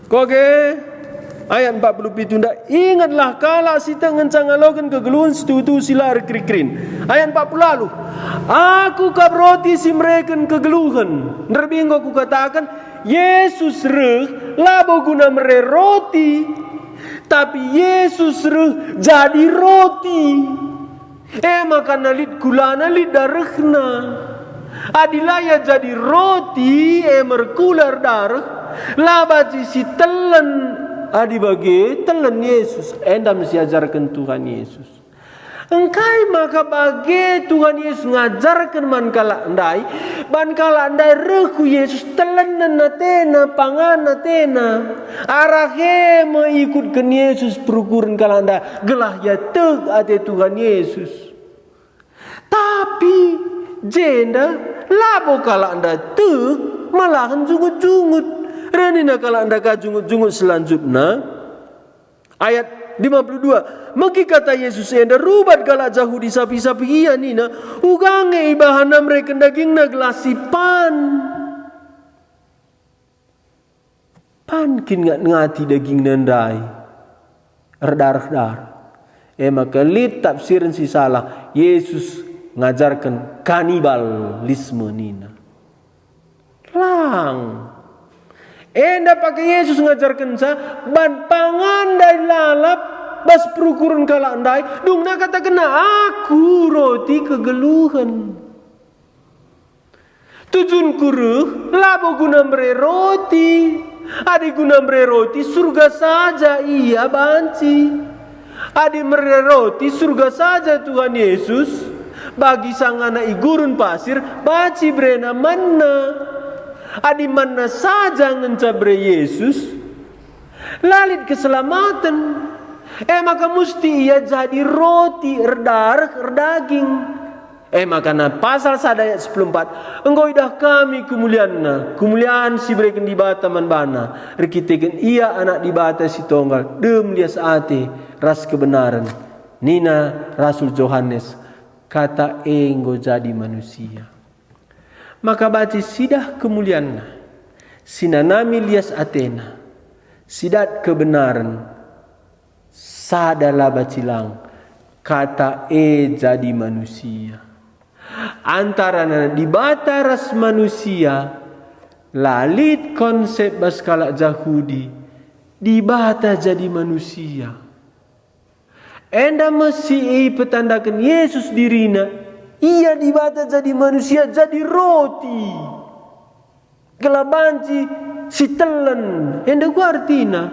Koge ayat 47 ndak ingatlah kala sita ngencangalokan kegeluhan setutu sila krik-krin. Ayat 40 lalu. Aku kap roti si mereka kegeluhan. Nerbinggo ku katakan Yesus reh labo guna mere roti. Tapi Yesus reh jadi roti. Makana lid kulana lid darahna. Adilaya jadi roti merkular darah. Labaci si telen adi bagi telen Yesus. Enda mesti ajarkan Tuhan Yesus. Engkai maka bagi Tuhan Yesus ngajarkan man kala andai. Man kala andai reku Yesus telen natena pangan natena. Arahe mengikutkan Yesus perukuran kala andai. Gelah ya teg ate Tuhan Yesus. Tapi jenda labo kala andai teg malahan jungut-jungut. Renina kala anda kajungut-jungut selanjutnya ayat 52. Maki kata Yesus enda rubat kala jauh di sapi-sapi iya nina ugange ibahana mereka dagingna gelasi pan kin ngat ngati daging nandai redar-redar. Maka lid tafsiran si salah Yesus ngajarkan kanibalisme nina lang. Enda pakai Yesus ngajarkan sa ban pangan dai lalap bas perukuran kala andai dung na kata kena aku roti kegeluhan. Tujun kuruh labo guna mere roti. Adi guna mere roti surga saja iya banci. Adi mere roti surga saja Tuhan Yesus. Bagi sang anak igurun pasir baci brena manna. Adi mana saja ngencabre Yesus lalit keselamatan. Maka mesti ia jadi roti erdaging. Makana pasal sadayat 14 engkau idah kami kemuliaan si bereken di bata manbana rekiteken ia anak di bata si tonggal dem lias ate ras kebenaran. Nina Rasul Yohanes kata engkau jadi manusia. Maka baci sidah kemuliaan sinanami lias atena sidat kebenaran sadala bacilang kata jadi manusia antara di bata ras manusia lalit konsep baskala Yahudi di bata jadi manusia enda mesti petandakan Yesus dirina. Ia dibata jadi manusia, jadi roti. Kelabanci si telen. Yang artinya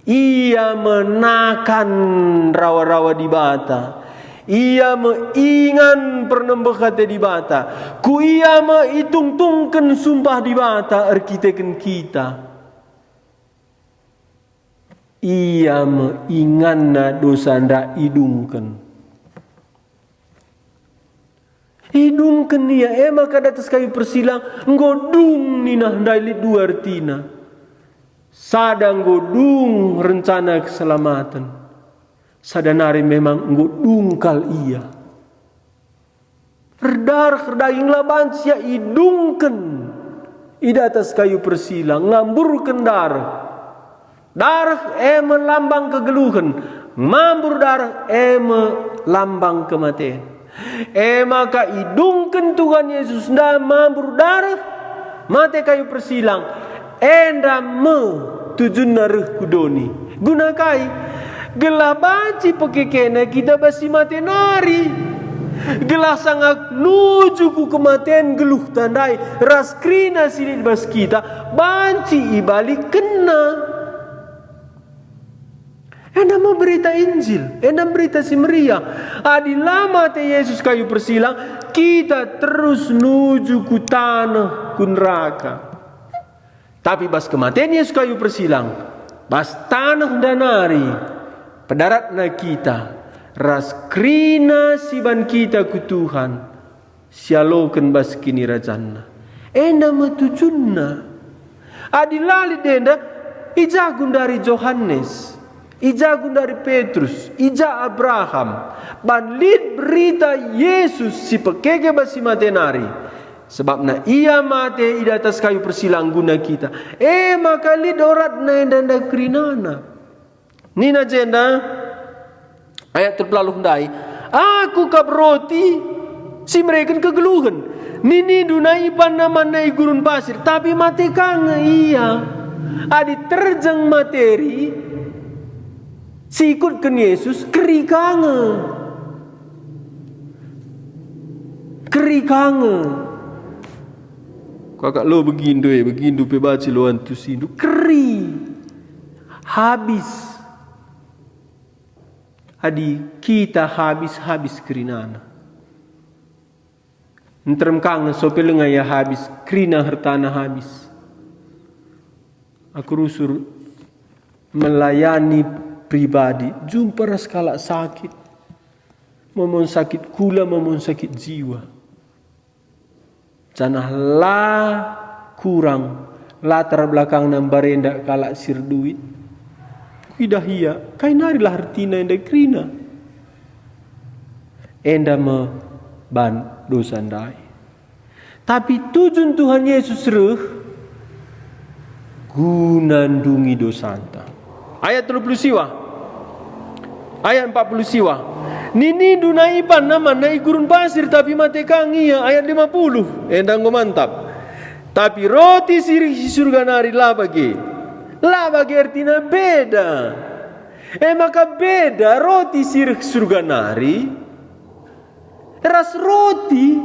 ia menakan rawa-rawa di bata. Ia mengingan pernembekate di bata. Ku ia menghitung-tungkan sumpah di bata arkiteken kita. Ia menginganna dosa nda idungkan. Hidungkan dia maka datas kayu persilang ngodung nina ndailit dua artina sadang ngodung rencana keselamatan sadanari memang ngodungkal ia redaging laban sia idungkan ida atas kayu persilang ngamburkan darah melambang kegeluhan mambur darah melambang kematian. Maka idungkan Tuhan Yesus nda mambur darah mate kayu persilang enda tujun naruh kudoni gunakai gelah banci pekekena kita basi mate nari gelah sangat nuju ku kematian geluh tandai raskrina silit bas kita banci ibalik kena. Enda mau berita Injil, enda berita si Maria. Adi lama te Yesus kayu persilang, kita terus nuju ku tanah ku neraka. Tapi bas kematian Yesus kayu persilang, bas tanah danari, pedaratna kita, ras krina siban kita ku Tuhan, sialoken bas kini rajanna. Enda matujunna. Adilali denda, ijagun dari Yohanes, ijagun dari Petrus, ija Abraham, banlit berita Yesus si pekeke basi matenari. Sebab na ia mate ida atas kayu persilang guna kita. Maka lid orat na enda krinana. Nina jenda ayat terpelaluh ndai. Aku kap roti si mereka kegeluhan. Nini dunai panaman nai gurun pasir. Tapi mate kanga iya. Adi terjang materi. Sikut ken Yesus keri kanga. Keri kanga. Kakak lo begindu pe baci lo antusindu. Keri. Habis. Adi kita habis kerinana. Entrem kang sopelenga ya habis, krina hartana habis. Aku rusur melayani pribadi, jumpa raskala sakit. Momon sakit kula, momon sakit jiwa. Janah la kurang latar belakang nam barenda kala sir duit. Kuidahia, kainari lah hartina enda krina. Enda me ban dosa ndai. Tapi tujuan Tuhan Yesus reh gunandungi dosanta. Ayat 30 siwa. Ayat 40 siwa. Nini dunai nama nai gurun pasir tapi mate kangia. Ayat 50. Endang mantap. Tapi roti sirih surga nari labage. Labage artinya beda. Maka beda roti sirih surga nari. Ras roti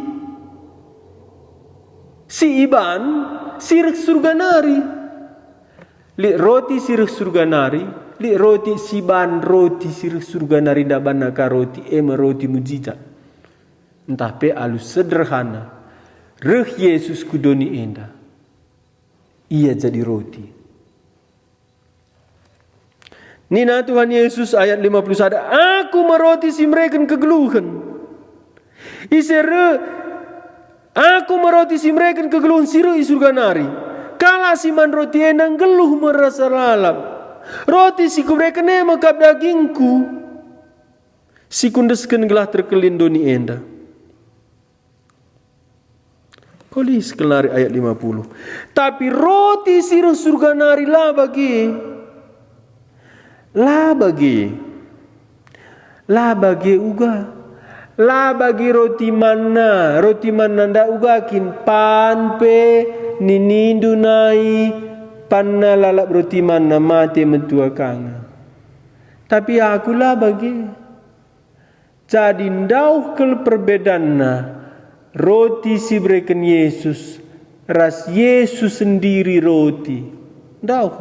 si iban sirih surga nari. Li roti sirih surga nari. Li roti siban roti sirih surga nari dabana ka roti ema roti mujizat. Entah pe alus sederhana. Reh Yesus kudoni enda. Ia jadi roti. Nina Tuhan Yesus ayat 51. Aku meroti si mereka kegeluhan. Isere aku meroti si mereka kegeluhan siru isurga nari. Kala si man roti endang geluh merasa lalap. Roti si mereka nema kap dagingku. Si kundesken gelah terkelin doni enda. Polis kelari ayat 50. Tapi roti siru surga nari lah bagi uga. La bagi roti mana nda ugakin pan pe ninindu nai panna lalap roti mana mate mentua kanga. Tapi aku la bagi jadi ndauh kel perbedaanna roti si breken Yesus ras Yesus sendiri roti ndauh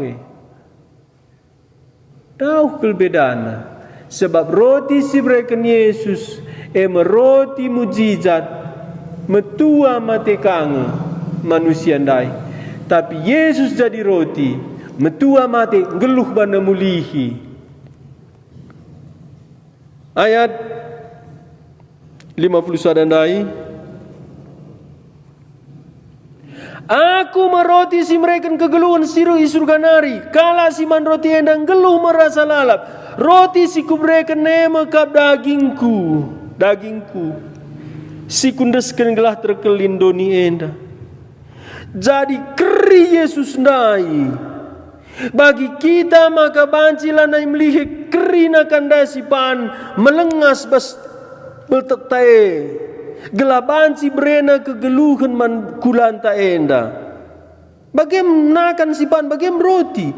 kel bedaanna. Sebab roti si breken Yesus roti mujizat metua mate kanga manusia ndai. Tapi Yesus jadi roti metua mate geluh bana mulihi. Ayat 51 ndai. Aku meroti si mereka kegeluhan siru isurga nari. Kala si man roti endang geluh merasa lalap. Roti si kubreken nema kap dagingku. Si kundesken gelah terkelin doni enda. Jadi keri Yesus nai. Bagi kita maka banci lanai melihat keri nakan dasi pan melengas bas beltektae. Gelah banci berena kegeluhan man kulanta enda. Bagaimana kan si pan bagaimana roti.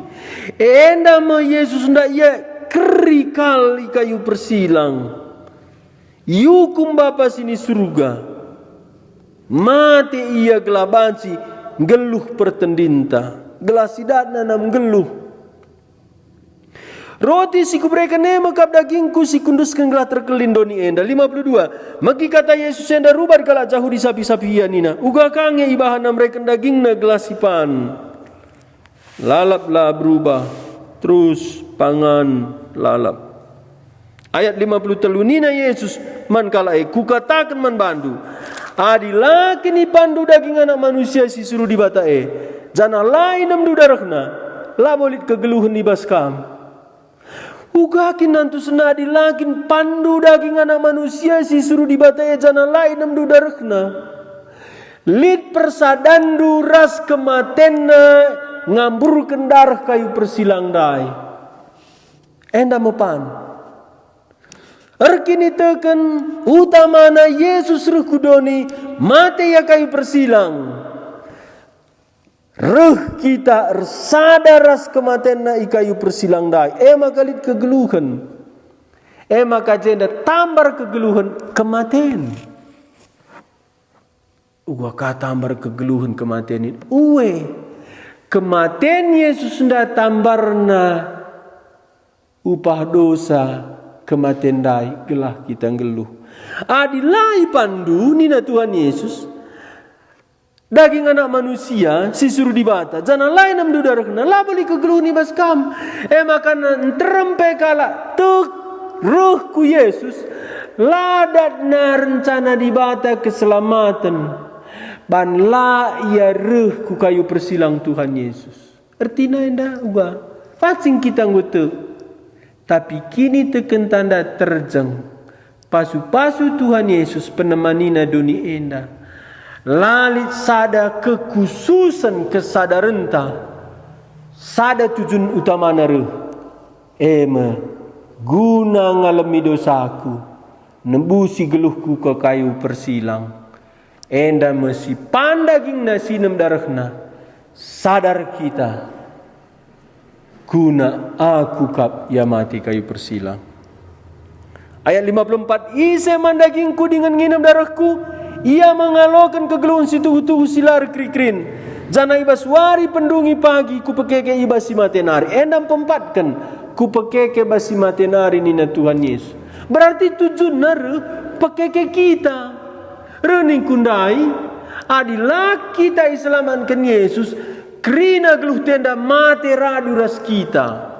Enda me Yesus ndak ia keri kali kayu persilang. Yukum Bapa sini surga. Mati ia gelah banci geluh pertendinta. Gelah sidatna nam geluh. Roti si kubreka nema kap dagingku si kunduskan gelah terkelin doni enda. 52. Maki kata Yesus enda rubah kala jauh di sapi-sapi nina. Uga kange ibahana mereka dagingna gelah sipan. Lalap lah berubah. Terus pangan lalap. Ayat 53 nina Yesus man kalai ku katakan man bandu. Adila kini pandu daging anak manusia si suruh di batae. Jana lain nam dudarahna. La bolit kegeluhan di baskam. Ugakin nantu senadi lakin pandu daging anak manusia si suruh di batae. Jana lain nam dudarahna. Lid persadandu ras kematenna ngambur kendarah kayu persilang dai. Enda mepan. Erkini teken utamana Yesus reh kudoni mate ya kayu persilang. Reh kita sadar ras kematenna i kayu persilang dai. Maka lid kegeluhan. Maka jenda tambar kegeluhan kematen. Uga kata tambar kegeluhan kematen ini. Kematen Yesus nda tambarna upah dosa kematen dai gelah kita ngeluh. Adilai pandu nina Tuhan Yesus daging anak manusia si suruh dibata jana lain am dudarakna la beli kegeluh ni baskam. Maka terempe kala tuk rohku Yesus ladatna rencana dibata keselamatan. Ban la ia reh ku kayu persilang Tuhan Yesus. Artinya enda uga pacing kita ngutuk. Tapi kini teken tanda terjeng. Pasu-pasu Tuhan Yesus penemanina dunia enda. Lalit sada kekhususan kesadaran ta. Sada tujuan utama nare. Guna ngalami dosaku. Nembusi geluhku ke kayu persilang. Enda mesti pandaging nasinem darahna. Sadar kita. Guna aku kap ya mati kayu persilang. Ayat 54. Ise mandagingku dengan nginam darahku. Ia mengalokan kegeluhan situ-tuhu silar krikrin. Jana ibas wari pendungi pagi. Ku pekeke ibas si matenari. Endam pempatkan. Ku pekeke basi matenari nina Tuhan Yesus. Berarti tujuan nare pekeke kita. Rening kundai. Adilah kita islamankan Yesus. Krina geluh tenda mate radu ras kita.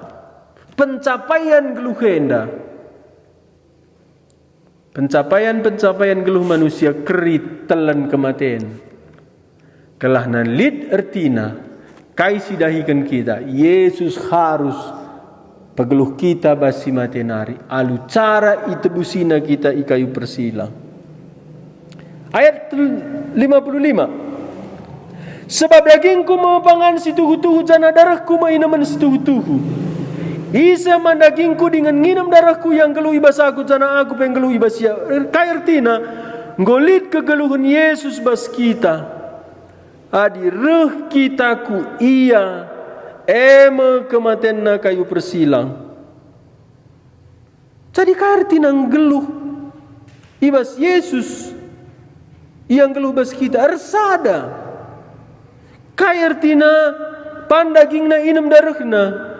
Pencapaian geluh tenda. Pencapaian geluh manusia kerit telan kematian. Kelahnan lid ertina. Kai sidahikan kita. Yesus harus pegeluh kita basi matenari. Alu cara itebusina kita ikayu persilang. Ayat 55. Sebab dagingku memangan situhu-tuhu jana darahku mainaman situhu-tuhu. Isa man dagingku dengan nginam darahku yang geluh ibas aku jana aku penggeluh ibas ya. Kaya artina ngolit kegeluhan Yesus bas kita. Adi reh kitaku iya kematen na kayu persilang. Jadi kaya artina ngeluh ibas Yesus yang geluh bas kita ersada. Kaya artina pandaging na inam darahna.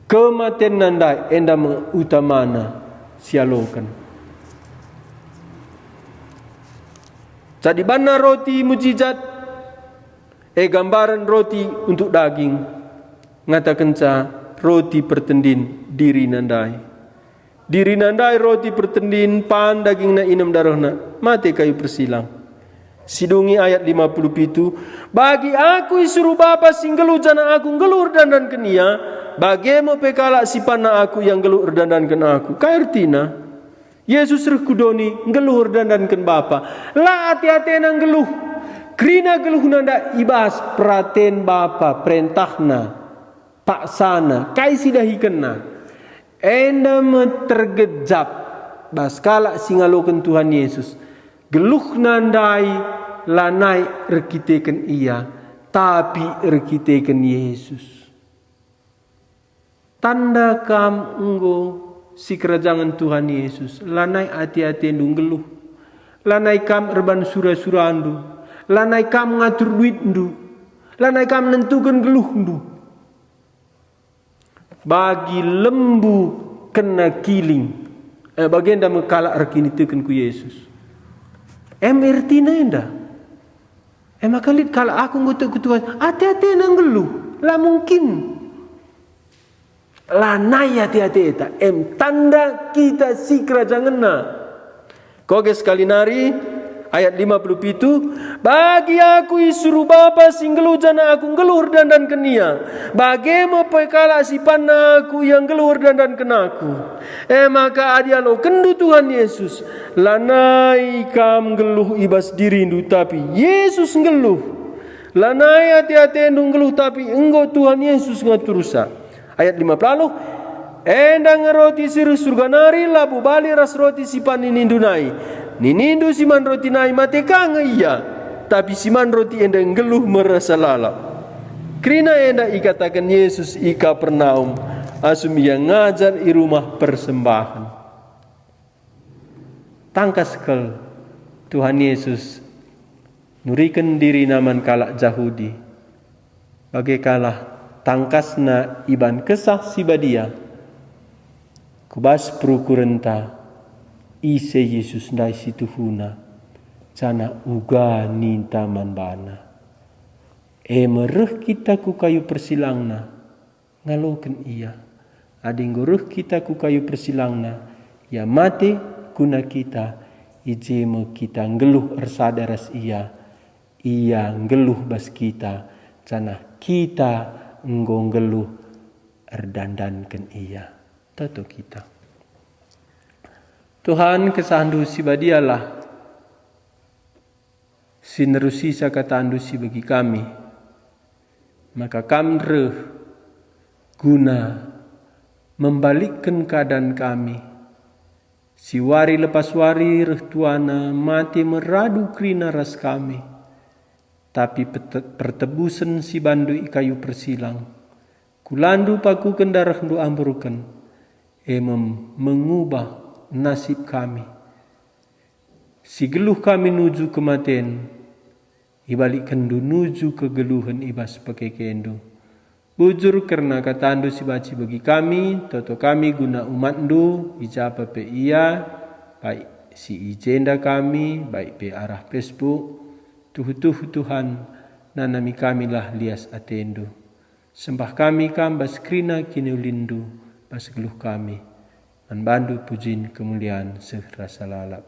Kematian nandai enda utamana sialokan. Jadi bana roti mujizat gambaran roti untuk daging. Ngatakan ca roti pertendin diri nandai. Diri nandai roti pertendin pan daging na inam darahna mati kayu persilang. Sidungi ayat 57. Bagi aku isuruh bapa singgelu jana aku ngelur dandan kenia. Bagaimana pekala si pana aku yang ngelur dandan kena aku. Kaya artina Yesus rekudoni ngelur dandan ken bapa. La hati-hati nang geluh. Krina geluh nanda ibas praten bapa perintahna paksana kai sidahi kena. Enda tergejap baskala singaloken Tuhan Yesus. Geluh nandai lanai rekiteken ia, tapi rekiteken Yesus. Tanda kam enggo si kerajaan Tuhan Yesus. Lanai hati-hati ndung geluh. Lanai kam erban surah-surah ndu. Lanai kam ngatur duit ndu. Lanai kam nentukan geluh ndu. Bagi lembu kena kiling. Bagian dah mengkalak rekini teken ku Yesus. Ertina enda. Makalit kalau aku ngutuk ke Tuhan, hati-hati nang geluh. Lah mungkin. Lanaya tiata tanda kita si kerajaan na. Koge sekali nari ayat 57, bagi aku isuru bapa sing geluh jana aku geluh dan kenia. Bagaimana pekala si panna aku yang geluh dan kenaku. Maka adialo kendu Tuhan Yesus. Lanai kam geluh ibas dirindu tapi Yesus geluh. Lanai hati-hati endung geluh tapi engkau Tuhan Yesus ngaturusa. Ayat 50, endang roti siru surga nari labu bali ras roti sipan ninindunai. Ninindu siman roti nai mate kanga iya. Tapi siman roti endang geluh merasa lalap. Krina enda ikatakan Yesus ika pernaum. Asum ia ngajar i rumah persembahan. Tangkas kel Tuhan Yesus nurikan diri naman kalak Jahudi. Bagai kalah tangkasna iban kesah sibadia. Kubas perukurenta ise Yesus ndai situhuna. Cana uga ninta manbana. Mereh kita ku kayu persilangna. Ngaloken iya. Ading guruh kita ku kayu persilangna. Ya mate guna kita. Ijeme kita ngeluh ersadaras iya. Ia ngeluh bas kita. Cana kita ngeluh erdandankan iya. Tato kita. Tuhan kesandu si badialah. Sinerusi sakatandu si bagi kami. Maka kamreh guna membalikkan keadaan kami. Si wari lepas wari reh tuana mati meradu krina ras kami. Tapi pertebusan si bandu kayu persilang. Kulandu paku kendarah du amburukan. Mengubah nasib kami. Si geluh kami nuju kematian. Ibalik kendu nuju kegeluhan ibas pakai kendu. Bujur karena katandu si baci bagi kami. Toto kami guna umat ndu. Ijapa pe iya. Baik si ijenda kami. Baik pe arah Facebook. Tuhu Tuhan, nanami kami lah lias atendu. Sembah kami bas krina kini lindu, bas geluh kami. Manbandu pujin kemuliaan sehrasa lalap.